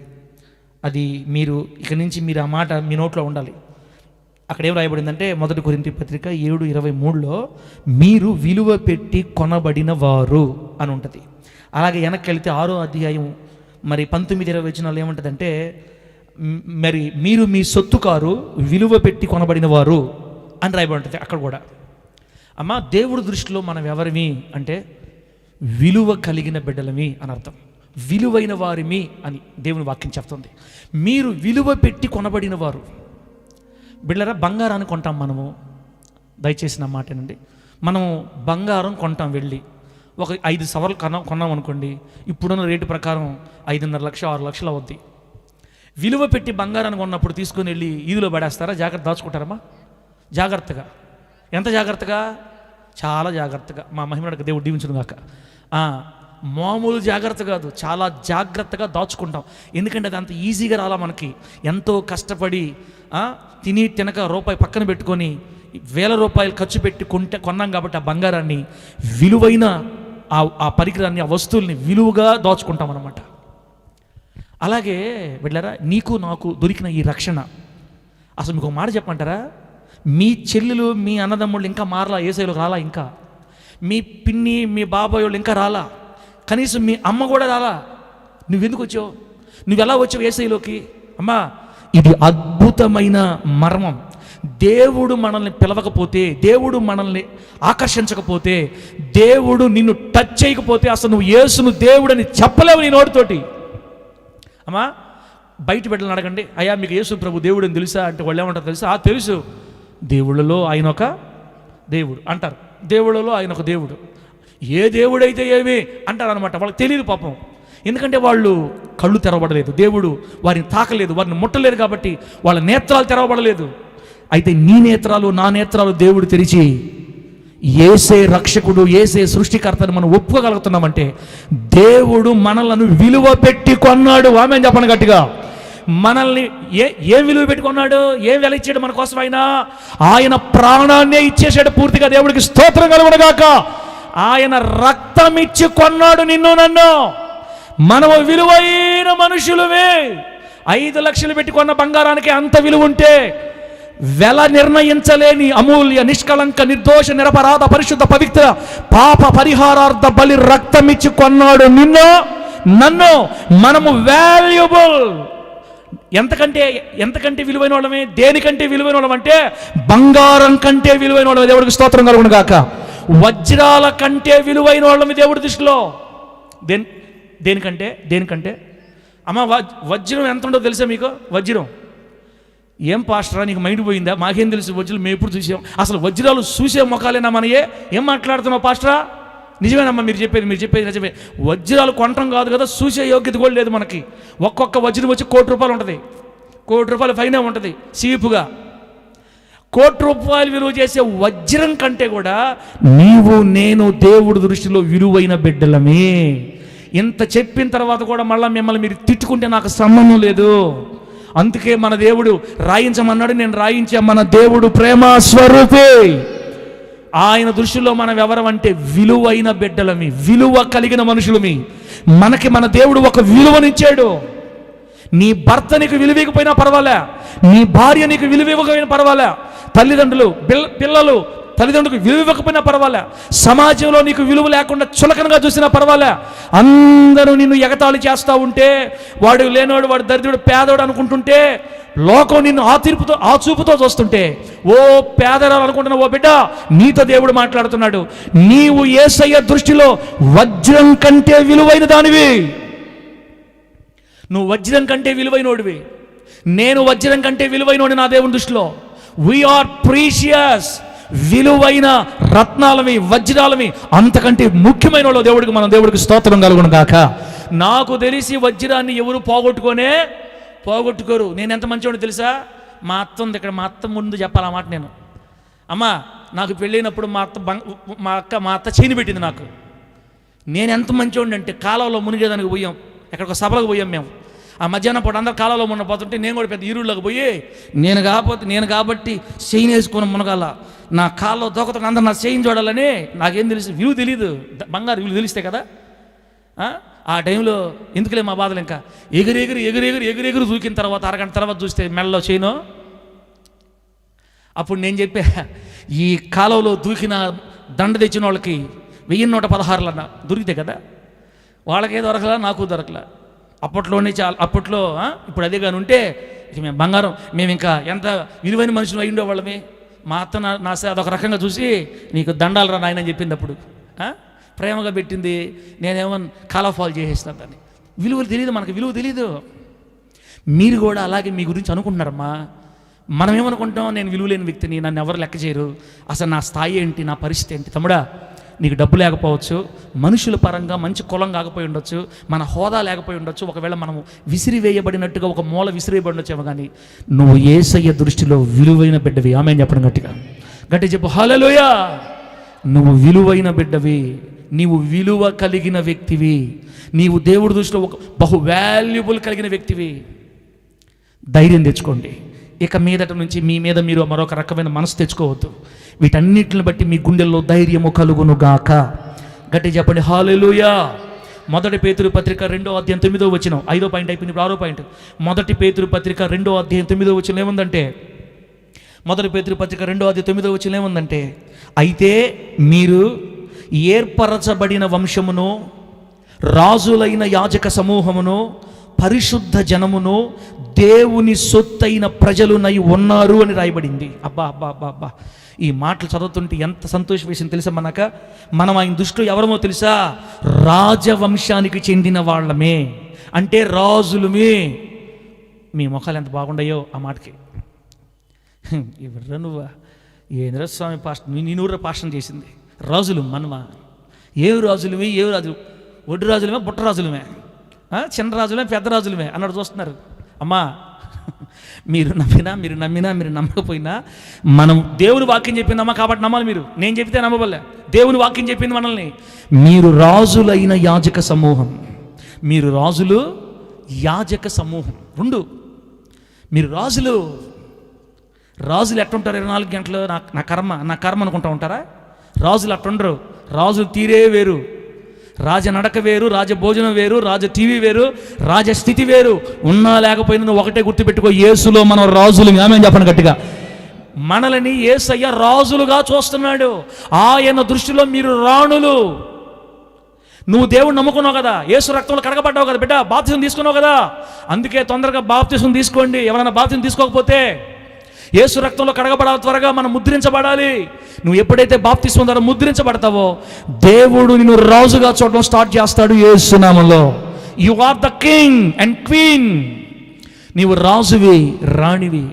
అది మీరు ఇక నుంచి మీరు ఆ మాట మీ నోట్లో ఉండాలి. అక్కడ ఏం రాయబడిందంటే 1 కొరింథీ పత్రిక 7:23లో మీరు విలువ పెట్టి కొనబడిన వారు అని ఉంటుంది. అలాగే వెనక్కి వెళితే 6వ అధ్యాయం మరి 19-20 వచనాలు ఏముంటుందంటే మరి మీరు మీ సొత్తు కారు, విలువ పెట్టి కొనబడిన వారు అని రాయబడి ఉంటుంది. అక్కడ కూడా అమ్మ, దేవుడి దృష్టిలో మనం ఎవరిమి అంటే విలువ కలిగిన బిడ్డలమి అని అర్థం. విలువైన వారిమి అని దేవుని వాక్యం చెప్తుంది. మీరు విలువ పెట్టి కొనబడిన వారు. బిడ్డరా, బంగారాన్ని కొంటాం మనము. దయచేసి నా మాటేనండి. మనము బంగారం కొంటాం, వెళ్ళి ఒక 5 సవర్లు కొన్నాం అనుకోండి, ఇప్పుడున్న రేటు ప్రకారం 5.5 లక్షలు 6 లక్షలు అవుద్ది. విలువ పెట్టి బంగారాన్ని కొన్నప్పుడు తీసుకొని వెళ్ళి ఈదులో పడేస్తారా? జాగ్రత్త దాచుకుంటారమ్మా? జాగ్రత్తగా. ఎంత జాగ్రత్తగా? చాలా జాగ్రత్తగా. మా మహిమకు దేవుడు దీవించును గాక. మామూలు జాగ్రత్త కాదు, చాలా జాగ్రత్తగా దాచుకుంటాం. ఎందుకంటే అది అంత ఈజీగా రాలా మనకి. ఎంతో కష్టపడి తినక రూపాయి పక్కన పెట్టుకొని వేల రూపాయలు ఖర్చు పెట్టి కొన్నాం కాబట్టి ఆ బంగారాన్ని, విలువైన ఆ పరికరాన్ని, ఆ వస్తువుల్ని విలువగా దాచుకుంటాం అన్నమాట. అలాగే వెళ్ళారా, నీకు నాకు దొరికిన ఈ రక్షణ, అసలు మీకు ఒక మాట చెప్పమంటారా? మీ చెల్లెలు, మీ అన్నదమ్ముళ్ళు ఇంకా మారలా, ఏసైలోకి రాలా. ఇంకా మీ పిన్ని మీ బాబాయ్ వాళ్ళు ఇంకా రాలా, కనీసం మీ అమ్మ కూడా రాలా. నువ్వెందుకు వచ్చావు? నువ్వు ఎలా వచ్చావు యేసయ్యలోకి? అమ్మా, ఇది అద్భుతమైన మర్మం. దేవుడు మనల్ని పిలవకపోతే, దేవుడు మనల్ని ఆకర్షించకపోతే, దేవుడు నిన్ను టచ్ చేయకపోతే అసలు నువ్వు యేసును దేవుడని చెప్పలేవు నీ నోటితోటి. అమ్మా, బయట బిడ్డలను అడగండి, అయ్యా మీకు యేసు ప్రభు దేవుడు అని తెలుసా అంటే వాళ్ళు ఏమంటారు తెలుసా? తెలుసు, దేవుళ్ళలో ఆయన ఒక దేవుడు అంటారు, దేవుళ్ళలో ఆయన ఒక దేవుడు. ఏ దేవుడైతే ఏమి అంటారు అనమాట. వాళ్ళకి తెలియదు పాపం, ఎందుకంటే వాళ్ళు కళ్ళు తెరవబడలేదు, దేవుడు వారిని తాకలేదు, వారిని ముట్టలేదు, కాబట్టి వాళ్ళ నేత్రాలు తెరవబడలేదు. అయితే నీ నేత్రాలు నా నేత్రాలు దేవుడు తెరిచి యేసే రక్షకుడు, యేసే సృష్టికర్తని మనం ఒప్పుకోగలుగుతున్నామంటే దేవుడు మనలను విలువ పెట్టి కొన్నాడు. ఆమె చెప్పండి గట్టిగా. మనల్ని ఏం విలువ పెట్టుకున్నాడు? ఏం వెల ఇచ్చాడు మన కోసం? ఆయన ప్రాణాన్నే ఇచ్చేసాడు పూర్తిగా. దేవుడికి స్తోత్రం కలుగునుగాక. ఆయన రక్తం ఇచ్చి కొన్నాడు నిన్ను నన్ను. మనము విలువైన మనుషులమే. 5 లక్షలు పెట్టి కొన్న బంగారానికి అంత విలువ ఉంటే, వెల నిర్ణయించలేని అమూల్య నిష్కళంక నిర్దోష నిరపరాధ పరిశుద్ధ పవిత్ర పాప పరిహారార్థ బలి రక్తం ఇచ్చి కొన్నాడు నిన్ను నన్ను. మనము వాల్యుబుల్. ఎంతకంటే విలువైన వాళ్ళమే? దేనికంటే విలువైన వాళ్ళం అంటే బంగారం కంటే విలువైన వాళ్ళమే. దేవుడికి స్తోత్రం కలుగును గాక. వజ్రాల కంటే విలువైన వాళ్ళమే దేవుడి దృష్టిలో. దేనికంటే అమ్మ, వజ్రం ఎంత ఉండదో తెలుసా మీకు? వజ్రం ఏం పాస్టరా నీకు మైండ్ పోయిందా? మాకేం తెలుసు వజ్రాలు, మేము ఎప్పుడు చూసాం? అసలు వజ్రాలు చూసే మొఖాలేనా మనయే? ఏం మాట్లాడుతున్నావు పాస్టరా? నిజమేనమ్మా మీరు చెప్పేది నిజమే. వజ్రాలు కొనటం కాదు కదా, చూసే యోగ్యత కూడా లేదు మనకి. ఒక్కొక్క వజ్రం వచ్చి 1 కోటి రూపాయలు ఉంటుంది, 1 కోటి రూపాయల పైన ఉంటుంది చీపుగా. 1 కోటి రూపాయలు విలువ చేసే వజ్రం కంటే కూడా నీవు నేను దేవుడి దృష్టిలో విలువైన బిడ్డలమే. ఇంత చెప్పిన తర్వాత కూడా మళ్ళీ మిమ్మల్ని మీరు తిట్టుకుంటే నాకు సంబంధం లేదు. అందుకే మన దేవుడు రాయించమన్నాడు, నేను రాయించా. మన దేవుడు ప్రేమ స్వరూపే. ఆయన దృష్టిలో మనం ఎవరమంటే విలువైన బిడ్డలమి, విలువ కలిగిన మనుషులమి. మనకి మన దేవుడు ఒక విలువనిచ్చాడు. నీ భర్త నీకు విలువకపోయినా పర్వాలే, నీ భార్య నీకు విలువకపోయినా పర్వాలే, తల్లిదండ్రులు పిల్లలు తల్లిదండ్రులకు విలువ ఇవ్వకపోయినా పర్వాలే, సమాజంలో నీకు విలువ లేకుండా చులకనగా చూసినా పర్వాలే, అందరూ నిన్ను ఎగతాళి చేస్తూ ఉంటే, వాడు లేనోడు, వాడు దరిద్రుడు, పేదోడు అనుకుంటుంటే, లోకం నిన్ను ఆ చూపుతో చూస్తుంటే, ఓ పేదరాలు అనుకుంటున్నా ఓ బిడ్డ, నీతో దేవుడు మాట్లాడుతున్నాడు. నీవు యేసయ్య దృష్టిలో వజ్రం కంటే విలువైన దానివి. నువ్వు వజ్రం కంటే విలువైనోడివి. నేను వజ్రం కంటే విలువైనోడి నా దేవుని దృష్టిలో. We are precious. విలువైన రత్నాలమి, వజ్రాలమి, అంతకంటే ముఖ్యమైన వాళ్ళు దేవుడికి. మనం దేవుడికి స్తోత్రం కలుగును గాక. నాకు తెలిసి వజ్రాన్ని ఎవరు పోగొట్టుకోరు. నేను ఎంత మంచివాడిని తెలుసా? మా అత్త ఉంది ఇక్కడ, మా అత్త ముందు చెప్పాలి ఆ మాట. నేను అమ్మా, నాకు పెళ్ళైనప్పుడు మా అత్త చైన్ పెట్టింది నాకు. నేను ఎంత మంచివాడిని అంటే, కాలంలో మునిగేదానికి పోయాం, ఎక్కడికి సభలకు పోయాం మేము. ఆ మధ్యాహ్నం పూట అందరు కాలంలో మునపోతుంటే నేను కూడా పెద్ద ఈరుళ్ళకి పోయి, నేను కాబట్టి చైన్ వేసుకొని మునగాల, నా కాల్లో దోకతో అందరు నా చైన్ చూడాలని. నాకేం తెలుసు, విలువ తెలీదు. బంగారు విలువ తెలిస్తే కదా. ఆ టైంలో ఎందుకులే మా బాధలు. ఇంకా ఎగిరెగిరి దూకిన తర్వాత అరగంట తర్వాత చూస్తే మెడలో చైను. అప్పుడు నేను చెప్పా, ఈ కాలంలో దూకిన దండ తెచ్చిన వాళ్ళకి 1116 దొరికితే కదా, వాళ్ళకే దొరకలా, నాకు దొరకలా. అప్పట్లోనే అప్పట్లో. ఇప్పుడు అదే కానీ ఉంటే మేము బంగారం, మేము ఇంకా ఎంత విలువైన మనుషులు అయి ఉండేవాళ్ళమే. మా అత్త నా అదొక రకంగా చూసి, నీకు దండాలు రా నాయన అని చెప్పింది. అప్పుడు ప్రేమగా పెట్టింది. నేనేమో కాలఫాల్ చేసేస్తాను దాన్ని. విలువలు తెలియదు మనకు, విలువ తెలీదు. మీరు కూడా అలాగే మీ గురించి అనుకుంటున్నారమ్మా. మనం ఏమనుకుంటాం, నేను విలువలేని వ్యక్తిని, నన్ను ఎవరు లెక్క చేయరు, అసలు నా స్థాయి ఏంటి, నా పరిస్థితి ఏంటి. తమ్ముడా, నీకు డబ్బు లేకపోవచ్చు, మనుషుల పరంగా మంచి కులం కాకపోయి ఉండొచ్చు, మన హోదా లేకపోయి ఉండొచ్చు, ఒకవేళ మనము విసిరివేయబడినట్టుగా ఒక మూల విసిరివేయబడొచ్చేమో, కానీ నువ్వు యేసయ్య దృష్టిలో విలువైన బిడ్డవి. ఆమేన్ చెప్పడం గట్టిగా చెప్పు హల్లెలూయా. నువ్వు విలువైన బిడ్డవి, నీవు విలువ కలిగిన వ్యక్తివి, నీవు దేవుడి దృష్టిలో ఒక బహు వాల్యుబుల్ కలిగిన వ్యక్తివి. ధైర్యం తెచ్చుకోండి. ఇక మీదట నుంచి మీ మీద మీరు మరొక రకమైన మనసు తెచ్చుకోవద్దు. వీటన్నిటిని బట్టి మీ గుండెల్లో ధైర్యము కలుగును గాక. గట్టి చెప్పండి హల్లెలూయా. 1 పేతురు పత్రిక 2వ అధ్యాయం 9వ వచనం. 5వ పాయింట్ అయిపోయింది, 6వ పాయింట్. 1 పేతురు పత్రిక 2వ అధ్యాయం 9వ వచనం ఏముందంటే, 1 పేతురు పత్రిక 2వ అధ్యాయం 9వ వచనం ఏముందంటే, అయితే మీరు ఏర్పరచబడిన వంశమును, రాజులైన యాజక సమూహమును, పరిశుద్ధ జనమును, దేవుని సొత్తైన ప్రజలునై ఉన్నారు అని రాయబడింది. అబ్బా అబ్బా అబ్బా అబ్బా, ఈ మాటలు చదువుతుంటే ఎంత సంతోషం వేసింది తెలుసా మనం ఆయన దృష్టిలో ఎవరమో తెలుసా? రాజవంశానికి చెందిన వాళ్ళమే, అంటే రాజులమే. మీ ముఖాలు ఎంత బాగుండాయో ఆ మాటకి. ఇవర్రా నువ్వా, ఏంద్ర స్వామి పాస్టర్, నీ నూరు పాస్టర్ చేసింది. రాజులు మనమా? ఏవి రాజులమే? ఏవి రాజులు? ఒడ్డు రాజులమే, బుట్ట రాజులమే, చిన్న రాజులమే, పెద్ద రాజులమే అన్నాడు చూస్తున్నారు. అమ్మా, మీరు నమ్మకపోయినా మనం దేవుని వాక్యం చెప్పిందమ్మా కాబట్టి నమ్మాలి. మీరు నేను చెప్తే నమ్మబలే, దేవుని వాక్యం చెప్పింది మనల్ని. మీరు రాజులైన యాజక సమూహం. మీరు రాజులు, యాజక సమూహం రెండు. మీరు రాజులు ఎట్టుంటారు? 24 గంటలు నా కర్మ అనుకుంటా ఉంటారా? రాజులు అట్టుండరు. రాజులు తీరే వేరు, రాజ నడక వేరు, రాజ భోజనం వేరు, రాజ టీవీ వేరు, రాజ స్థితి వేరు. ఉన్నా లేకపోయినా నువ్వు ఒకటే గుర్తుపెట్టుకో, యేసులో మనం రాజులు. ఆమె చెప్పండి గట్టిగా. మనల్ని యేసయ్య రాజులుగా చూస్తున్నాడు. ఆయన దృష్టిలో మీరు రాణులు. నువ్వు దేవుడు నమ్ముకున్నావు కదా, యేసు రక్తంలో కడగబడ్డావు కదా బిడ్డ, బాప్తిసం తీసుకున్నావు కదా. అందుకే తొందరగా బాప్తిసం తీసుకోండి. ఎవరైనా బాప్తిసం తీసుకోకపోతే, యేసు రక్తంలో కడగబడాలి, త్వరగా మనం ముద్రించబడాలి. నువ్వు ఎప్పుడైతే బాప్తిసం ద్వారా ముద్రించబడతావో దేవుడు నిన్ను రాజుగా చూడడం స్టార్ట్ చేస్తాడు యేసు నామములో. You are the king and queen. నీవు రాజువి, రాణివి.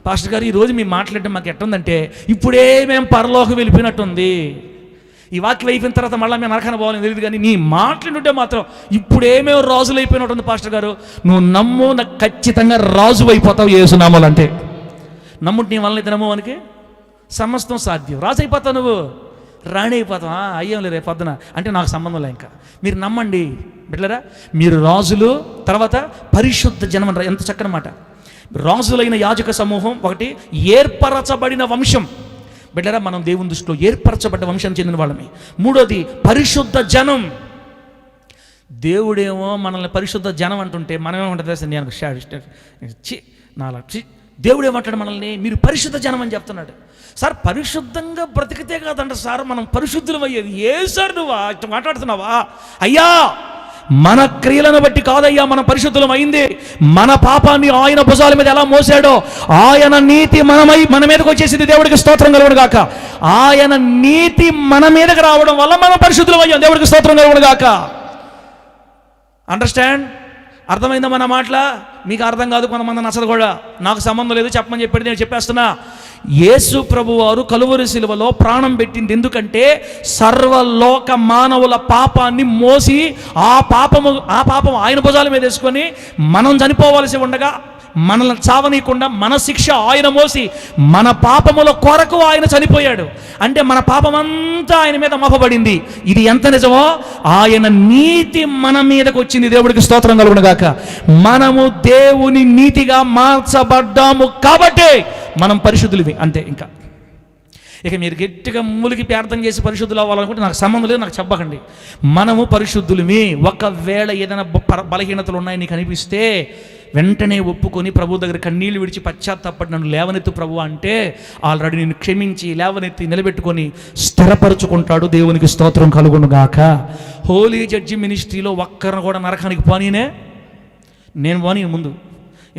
పాస్టర్ గారు, ఈరోజు మీ మాట్లాడడం మాకు ఎట్టుందంటే ఇప్పుడే మేము పరలోకం వెళ్ళిపోయినట్టుంది. ఈ వాక్యం అయిపోయిన తర్వాత మళ్ళీ మేము నరకన పోవాలని తెలియదు, కానీ నీ మాట్లాడుంటే మాత్రం ఇప్పుడేమేమో రాజులు అయిపోయినట్టుంది పాస్టర్ గారు. నువ్వు నమ్ము, నాకు ఖచ్చితంగా రాజు అయిపోతావు యేసు నామములో. అంటే నమ్ముంటే నీ వల్ల అయితే నమ్మవానికి సమస్తం సాధ్యం. రాజు అయిపోతావు, నువ్వు రాణి అయిపోతావా? అయ్యేం లేదు రేపు పొద్దున అంటే నాకు సంబంధం లే. ఇంకా మీరు నమ్మండి బిడ్డలారా, మీరు రాజులు, తర్వాత పరిశుద్ధ జనం. ఎంత చక్కని మాట. రాజులైన యాజక సమూహం ఒకటి, ఏర్పరచబడిన వంశం. బిడ్డలారా, మనం దేవుని దృష్టిలో ఏర్పరచబడ్డ వంశానికి చెందిన వాళ్ళమే. మూడోది పరిశుద్ధ జనం. దేవుడేమో మనల్ని పరిశుద్ధ జనం అంటుంటే మనమేమంటుంది? నేను దేవుడు ఏమంటాడు మనల్ని? మీరు పరిశుద్ధ జనం అని చెప్తున్నాడు. సార్, పరిశుద్ధంగా బ్రతికితే కాదంట సార్ మనం పరిశుద్ధులం అయ్యేది. ఏ సార్ నువ్వా మాట్లాడుతున్నావా? అయ్యా, మన క్రియలను బట్టి కాదయ్యా మనం పరిశుద్ధులం అయింది. మన పాపాన్ని ఆయన భుజాల మీద ఎలా మోసాడో ఆయన నీతి మన మీదకి వచ్చేసింది. దేవుడికి స్తోత్రం కలుగును గాక. ఆయన నీతి మన మీదకి రావడం వల్ల మనం పరిశుద్ధులం అయ్యాం. దేవుడికి స్తోత్రం కలుగును గాక. అండర్స్టాండ్? అర్థమైందా మన మాటల? మీకు అర్థం కాదు, కొంతమంది నచ్చదు కూడా. నాకు సంబంధం లేదు, చెప్పమని చెప్పాడు, నేను చెప్పేస్తున్నా. యేసు ప్రభు వారు కలువరి శిలువలో ప్రాణం పెట్టింది ఎందుకంటే సర్వలోక మానవుల పాపాన్ని మోసి ఆ పాపం ఆయన భుజాల మీద వేసుకొని మనం చనిపోవలసి ఉండగా మనల్ని చావనీయకుండా మన శిక్ష ఆయన మోసి మన పాపముల కొరకు ఆయన చనిపోయాడు. అంటే మన పాపమంతా ఆయన మీద మోపబడింది. ఇది ఎంత నిజమో ఆయన నీతి మన మీదకి వచ్చింది. దేవుడికి స్తోత్రం కలుగును గాక. మనము దేవుని నీతిగా మార్చబడ్డాము కాబట్టి మనం పరిశుద్ధులవి. అంతే. ఇక మీరు గట్టిగా మూలికి ప్రార్థన చేసి పరిశుద్ధులు అవ్వాలనుకుంటే నాకు సంబంధం లేదు, నాకు చెప్పకండి. మనము పరిశుద్ధులమి. ఒకవేళ ఏదైనా బలహీనతలు ఉన్నాయని నీకు అనిపిస్తే వెంటనే ఒప్పుకొని ప్రభు దగ్గర కన్నీళ్లు విడిచి పశ్చాత్తాపడి నన్ను లేవనెత్తు ప్రభు అంటే ఆల్రెడీ నేను క్షమించి లేవనెత్తి నిలబెట్టుకొని స్థిరపరుచుకుంటాడు. దేవునికి స్తోత్రం కలుగును గాక. హోలీ జడ్జి మినిస్ట్రీలో ఒక్కరిని కూడా నరకానికి పోనీనే నేను పోనీ ముందు.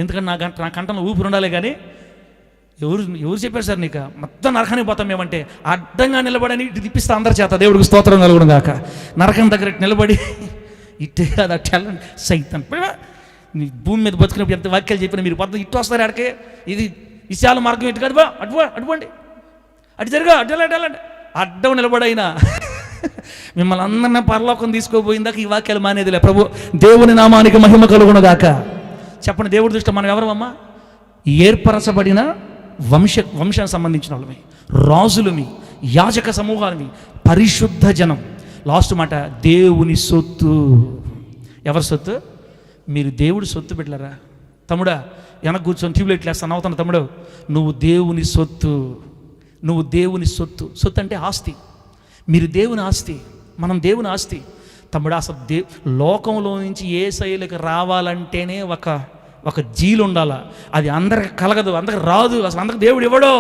ఎందుకంటే నా కంటలో ఊపిరి ఉండాలి. కానీ ఎవరు చెప్పారు సార్ నీకు మొత్తం నరకానికి పోతాం మేమంటే? అడ్డంగా నిలబడని ఇటు తిప్పిస్తా అందరి చేత. దేవుడికి స్తోత్రం కలుగును గాక. నరకం దగ్గర నిలబడి ఇట్టే కాదు అట్లా సైతం నీ భూమి మీద బతుకున్నప్పుడు ఎంత వాక్యాలు చెప్పినా మీరు పొద్దున ఇటు వస్తారు ఆడికే. ఇది విశాల మార్గం ఇటు కాదు, అటుపోండి, అటు జరుగా, అడ్డండి. అడ్డం నిలబడైనా మిమ్మల్ని అందరినీ పరలోకం తీసుకోబోయిందాక ఈ వాక్యాలు మానేదిలే. ప్రభు దేవుని నామానికి మహిమ కలుగును గాక. చెప్పండి, దేవుడి దృష్టిలో మనం ఎవరమ్మా? ఏర్పరచబడిన వంశానికి సంబంధించిన వాళ్ళమి, రాజులమి, యాజక సమూహాలమి, పరిశుద్ధ జనం. లాస్ట్ మాట, దేవుని సొత్తు. ఎవరి సొత్తు? మీరు దేవుడి సొత్తు బిడ్డలారా. తమ్ముడా, వెనక కూర్చొని ట్యూబ్లైట్ లేస్తాను అవుతాను. తమ్ముడు, నువ్వు దేవుని సొత్తు. నువ్వు దేవుని సొత్తు. సొత్తు అంటే ఆస్తి. మీరు దేవుని ఆస్తి, మనం దేవుని ఆస్తి. తమ్ముడు, అసలు లోకంలో నుంచి యేసయ్యలకు రావాలంటేనే ఒక జీలు ఉండాలా. అది అందరికి కలగదు, అందరికి రాదు. అసలు అందరికి దేవుడు ఇవ్వడో.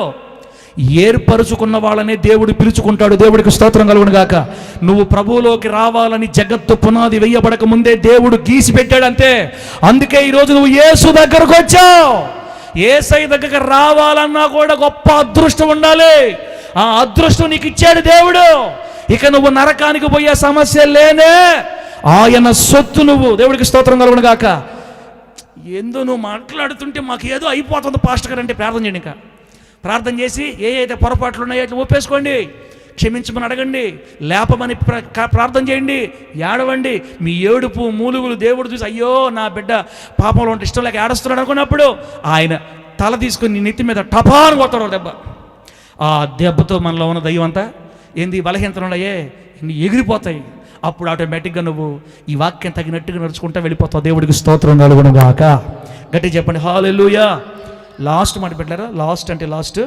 ఏర్పరుచుకున్న వాళ్ళనే దేవుడు పిలుచుకుంటాడు. దేవుడికి స్తోత్రం కలుగును గాక. నువ్వు ప్రభువులోకి రావాలని జగత్తు పునాది వెయ్యబడక ముందే దేవుడు గీసి పెట్టాడంతే. అందుకే ఈరోజు నువ్వు యేసు దగ్గరకు వచ్చావు. యేసయ్య దగ్గరకు రావాలన్నా కూడా గొప్ప అదృష్టం ఉండాలి. ఆ అదృష్టం నీకు ఇచ్చాడు దేవుడు. ఇక నువ్వు నరకానికి పోయే సమస్య లేనే. ఆయన సొత్తు నువ్వు. దేవుడికి స్తోత్రం కలుగును గాక. ఏందో నువ్వు మాట్లాడుతుంటే మాకు ఏదో అయిపోతుంది పాస్టర్ గారు అంటే ప్రార్థన చేయండి. ఇంకా ప్రార్థన చేసి ఏ అయితే పొరపాట్లు ఉన్నాయో అట్లా ఒప్పేసుకోండి, క్షమించమని అడగండి, లేపమని ప్రార్థన చేయండి, ఏడవండి. మీ ఏడుపు మూలుగులు దేవుడు చూసి అయ్యో నా బిడ్డ పాపంలో ఉంటే ఇష్టం లేక ఏడుస్తున్నాడు అనుకున్నప్పుడు ఆయన తల తీసుకుని నీ నెత్తి మీద టపాను కొడతాడు దెబ్బ. ఆ దెబ్బతో మనలో ఉన్న దయ్యం అంతా ఏంది బలహీనతలు ఉన్నాయే ఎగిరిపోతాయి. అప్పుడు ఆటోమేటిక్గా నువ్వు ఈ వాక్యం తగినట్టుగా నడుచుకుంటా వెళ్ళిపోతావు. దేవుడికి స్తోత్రం కలుగును గాక. గట్టి చెప్పండి హల్లెలూయా. లాస్ట్ మాట పెట్టారా? లాస్ట్ అంటే లాస్ట్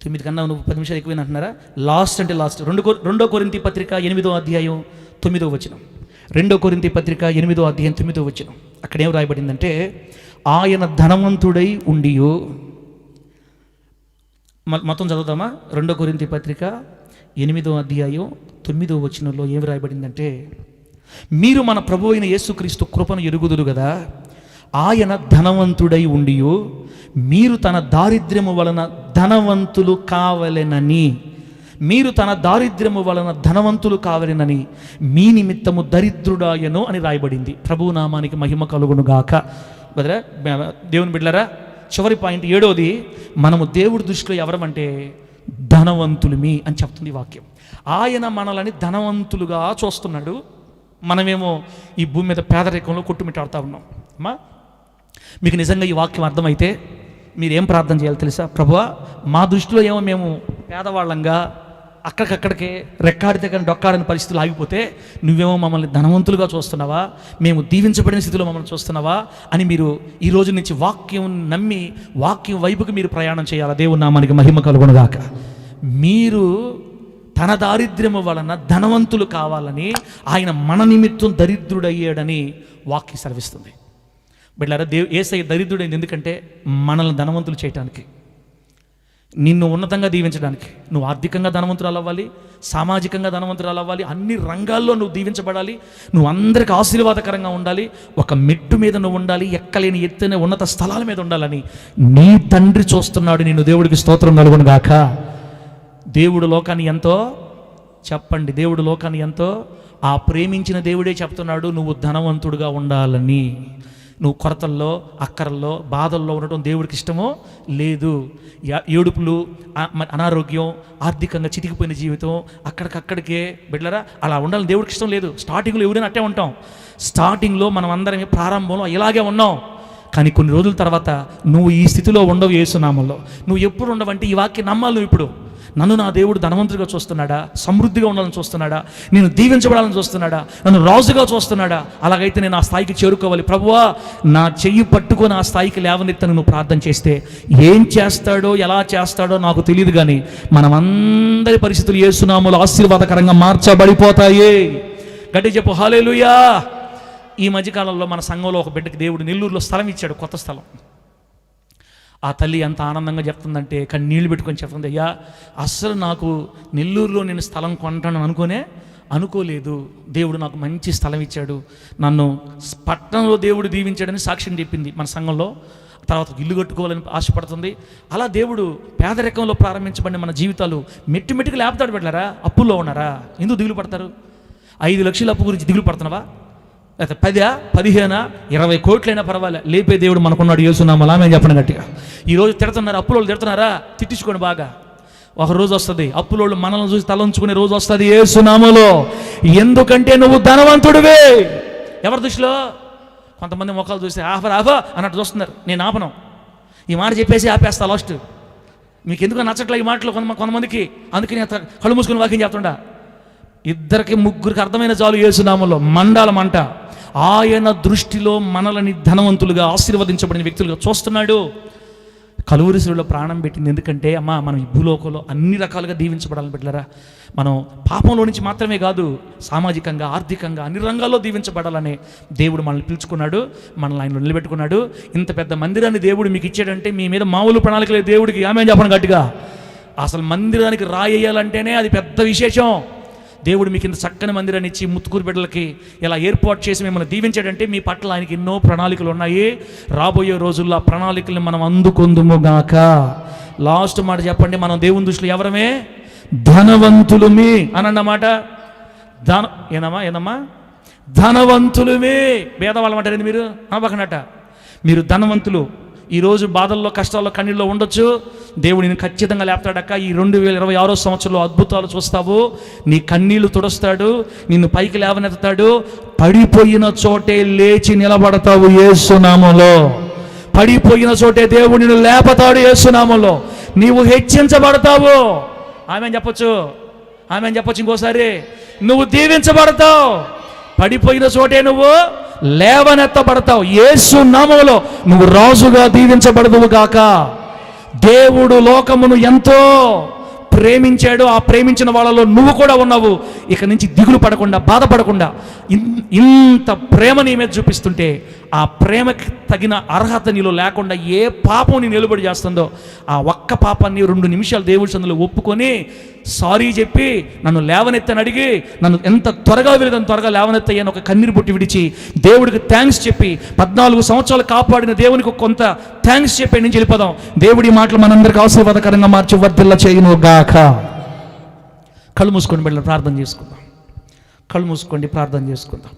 9 కన్నా నువ్వు 10 నిమిషాలు ఎక్కువ అంటున్నారా? లాస్ట్ అంటే లాస్ట్. 2 కొరింథీ పత్రిక 8వ అధ్యాయం 9వ వచనం. 2 కొరింథీ పత్రిక 8వ అధ్యాయం 9వ వచనం. అక్కడ ఏం రాయబడిందంటే, ఆయన ధనవంతుడై ఉండియో, మొత్తం చదువుతామా? 2 కొరింథీ పత్రిక 8వ అధ్యాయం 9వ వచనంలో ఏం రాయబడిందంటే, మీరు మన ప్రభు అయిన యేసుక్రీస్తు కృపను ఎరుగుదురు కదా, ఆయన ధనవంతుడై ఉండియో మీరు తన దారిద్ర్యము వలన ధనవంతులు కావలెనని, మీరు తన దారిద్ర్యము వలన ధనవంతులు కావలెనని మీ నిమిత్తము దరిద్రుడాయను అని రాయబడింది. ప్రభు నామానికి మహిమ కలుగును గాక. బదరా దేవుని బిడ్డలారా, చివరి పాయింట్ 7వది, మనము దేవుడి దృష్టిలో ఎవరమంటే ధనవంతులమి అని చెప్తుంది వాక్యం. ఆయన మనల్ని ధనవంతులుగా చూస్తున్నాడు. మనమేమో ఈ భూమి మీద పేదరికంలో కొట్టుమిట్టాడుతూ ఉన్నాం. అమ్మా, మీకు నిజంగా ఈ వాక్యం అర్థమైతే మీరేం ప్రార్థన చేయాలి తెలుసా? ప్రభువా, మా దృష్టిలో ఏమో మేము పేదవాళ్ళంగా అక్కడికక్కడికే రెక్కాడితే కానీ డొక్కాడని పరిస్థితులు ఆగిపోతే, నువ్వేమో మమ్మల్ని ధనవంతులుగా చూస్తున్నావా, మేము దీవించబడిన స్థితిలో మమ్మల్ని చూస్తున్నావా అని మీరు ఈ రోజు నుంచి వాక్యం నమ్మి వాక్యం వైపుకి మీరు ప్రయాణం చేయాలి. దేవుని నామానికి మహిమ కలుగును గాక. మీరు తన దారిద్ర్యము వలన ధనవంతులు కావాలని ఆయన మన నిమిత్తం దరిద్రుడయ్యాడని వాక్యం సెలవిస్తుంది. బిడ్డలారా, యేసయ్య దరిద్రుడైంది ఎందుకంటే మనల్ని ధనవంతులు చేయటానికి, నిన్ను ఉన్నతంగా దీవించడానికి. నువ్వు ఆర్థికంగా ధనవంతురాలు అవ్వాలి, సామాజికంగా ధనవంతురాలు అవ్వాలి, అన్ని రంగాల్లో నువ్వు దీవించబడాలి, నువ్వు అందరికి ఆశీర్వాదకరంగా ఉండాలి, ఒక మెట్టు మీద నువ్వు ఉండాలి, ఎక్కలేని ఎత్తైన ఉన్నత స్థలాల మీద ఉండాలని నీ తండ్రి చూస్తున్నాడు నిన్ను. దేవుడికి స్తోత్రం కలుగును గాక. దేవుడు లోకాన్ని ఎంతో చెప్పండి, దేవుడు లోకాన్ని ఎంతో ఆ ప్రేమించిన దేవుడే చెప్తున్నాడు నువ్వు ధనవంతుడుగా ఉండాలని. నువ్వు కొరతల్లో, అక్కరల్లో, బాధల్లో ఉండటం దేవుడికి ఇష్టమో లేదు. ఏడుపులు, అనారోగ్యం, ఆర్థికంగా చితికిపోయిన జీవితం, అక్కడికక్కడికే బిడ్డలారా అలా ఉండాలని దేవుడికి ఇష్టం లేదు. స్టార్టింగ్లో ఎవరైనా అట్టే ఉంటాం. స్టార్టింగ్లో మనం అందరం ప్రారంభంలో ఇలాగే ఉన్నాం. కానీ కొన్ని రోజుల తర్వాత నువ్వు ఈ స్థితిలో ఉండవు. యేసునామంలో నువ్వు ఎప్పుడు ఉండవంటే ఈ వాక్యం నమ్మాలి. నువ్వు ఇప్పుడు నన్ను నా దేవుడు ధనవంతుడిగా చూస్తున్నాడా, సమృద్ధిగా ఉండాలని చూస్తున్నాడా, నేను దీవించబడాలని చూస్తున్నాడా, నన్ను రాజుగా చూస్తున్నాడా? అలాగైతే నేను ఆ స్థాయికి చేరుకోవాలి. ప్రభువా, నా చెయ్యి పట్టుకొని ఆ స్థాయికి లేవనెత్తని నువ్వు ప్రార్థన చేస్తే ఏం చేస్తాడో ఎలా చేస్తాడో నాకు తెలియదు, కానీ మనమందరి పరిస్థితులు యేసునామములో ఆశీర్వాదకరంగా మార్చబడిపోతాయి. గట్టి చెప్పు హల్లెలూయా. ఈ మధ్యకాలంలో మన సంఘంలో ఒక బిడ్డకి దేవుడు నెల్లూరులో స్థలం ఇచ్చాడు, కొత్త స్థలం. ఆ తల్లి ఎంత ఆనందంగా చెప్తుందంటే కన్నీళ్ళు పెట్టుకొని చెప్తుంది, అయ్యా అస్సలు నాకు నెల్లూరులో నేను స్థలం కొంటాను అనుకోలేదు. దేవుడు నాకు మంచి స్థలం ఇచ్చాడు, నన్ను పట్టణంలో దేవుడు దీవించాడని సాక్ష్యం చెప్పింది మన సంఘంలో. తర్వాత ఇల్లు కట్టుకోవాలని ఆశపడుతుంది. అలా దేవుడు పేదరికంలో ప్రారంభించబడిన మన జీవితాలు మెట్టుమెట్టుకు లేపుతాడు. పెట్టారా? అప్పుల్లో ఉన్నారా? ఎందుకు దిగులు పడతారు? 5 లక్షల అప్పు గురించి దిగులు పడుతున్నావా? లేకపోతే 10, 15, 20 కోట్లైనా పర్వాలే, లేపే దేవుడు మనకున్నాడు. యేసునామములో ఆమేన్ చెప్పండి గట్టిగా. ఈరోజు తిడుతున్నారు, అప్పులోళ్ళు తిడుతున్నారా? తిట్టించుకోండి బాగా. ఒక రోజు వస్తుంది అప్పులోళ్ళు మనల్ని చూసి తలంచుకునే రోజు వస్తుంది యేసునామములో. ఎందుకంటే నువ్వు ధనవంతుడివే. ఎవరి దృష్టిలో? కొంతమంది ముఖాలు చూసి ఆఫా అన్నట్టు చూస్తున్నారు. నేను ఆపను, ఈ మాట చెప్పేసి ఆపేస్తా లాస్ట్. మీకు ఎందుకు నచ్చట్లే ఈ మాటలు కొంతమందికి, అందుకే నేను కళ్ళు మూసుకుని వాక్యం చెప్తుండా. 2, 3 అర్థమైన చాలు యేసునామములో మండాల మంట. ఆయన దృష్టిలో మనల్ని ధనవంతులుగా ఆశీర్వదించబడిన వ్యక్తులుగా చూస్తున్నాడు. కలువరి శిలువలో ప్రాణం పెట్టింది ఎందుకంటే అమ్మా మనం ఈ భూలోకంలో అన్ని రకాలుగా దీవించబడాలని బిడ్డలారా. మనం పాపంలో నుంచి మాత్రమే కాదు, సామాజికంగా, ఆర్థికంగా అన్ని రంగాల్లో దీవించబడాలనే దేవుడు మనల్ని పిలుచుకున్నాడు, మనల్ని ఆయన నిలబెట్టుకున్నాడు. ఇంత పెద్ద మందిరాన్ని దేవుడు మీకు ఇచ్చాడంటే మీ మీద మామూలు ప్రణాళిక లేదు దేవుడికి. ఆమేన్ చెప్పండి గట్టిగా. అసలు మందిరానికి రాయేయాలంటేనే అది పెద్ద విశేషం. దేవుడు మీకు ఇంత చక్కని మందిరాన్ని ఇచ్చి ముత్తుకూరు బిడ్డలకి ఇలా ఏర్పాటు చేసి మిమ్మల్ని దీవించాడంటే మీ పట్ల ఆయనకి ఎన్నో ప్రణాళికలు ఉన్నాయి. రాబోయే రోజుల్లో ఆ ప్రణాళికల్ని మనం అందుకొందుముగాక. లాస్ట్ మాట చెప్పండి, మనం దేవుని దృష్టిలో ఎవరమే? ధనవంతులుమి అని అన్నమాట. ఏనమ్మా ధనవంతులుమే. భేదవాళ్ళం అంటారండి మీరు అనబకనట. మీరు ధనవంతులు. ఈరోజు బాధల్లో, కష్టాల్లో, కన్నీళ్ళలో ఉండొచ్చు. దేవుడు నేను ఖచ్చితంగా లేపుతాడక్క. ఈ 2026 సంవత్సరంలో అద్భుతాలు చూస్తావు. నీ కన్నీళ్లు తుడుస్తాడు, నిన్ను పైకి లేవనెత్తుతాడు. పడిపోయిన చోటే లేచి నిలబడతావు యేసునామములో. పడిపోయిన చోటే దేవుడు నిన్ను లేపతాడు యేసునామములో. నీవు హెచ్చించబడతావు. ఆమె చెప్పొచ్చు, ఇంకోసారి. నువ్వు దీవించబడతావు. పడిపోయిన చోటే నువ్వు లేవనెత్తబడతావు. యేసు నామములో నువ్వు రాజుగా దీవించబడదువు గాక. దేవుడు లోకమును ఎంతో ప్రేమించాడు. ఆ ప్రేమించిన వాళ్ళలో నువ్వు కూడా ఉన్నావు. ఇక నుంచి దిగులు పడకుండా, బాధపడకుండా, ఇంత ప్రేమ నీ మీద చూపిస్తుంటే ఆ ప్రేమకి తగిన అర్హత నీలో లేకుండా ఏ పాపం నీ నిలబడి చేస్తుందో ఆ ఒక్క పాపాన్ని 2 నిమిషాలు దేవుడి సందులో ఒప్పుకొని సారీ చెప్పి నన్ను లేవనెత్తని అడిగి నన్ను ఎంత త్వరగా వెలుగని త్వరగా లేవనెత్తయ్యని ఒక కన్నీరు బొట్టి విడిచి దేవుడికి థ్యాంక్స్ చెప్పి 14 సంవత్సరాలు కాపాడిన దేవునికి కొంత థ్యాంక్స్ చెప్పి నుంచి వెళ్ళిపోదాం. దేవుడి మాటలు మనందరికీ ఆశీర్వాదకరంగా మార్చి వర్ధిల్ల చేయును గాక. కళ్ళు మూసుకొని బిడ్డలు ప్రార్థన చేసుకుందాం. కళ్ళు మూసుకోండి, ప్రార్థన చేసుకుందాం.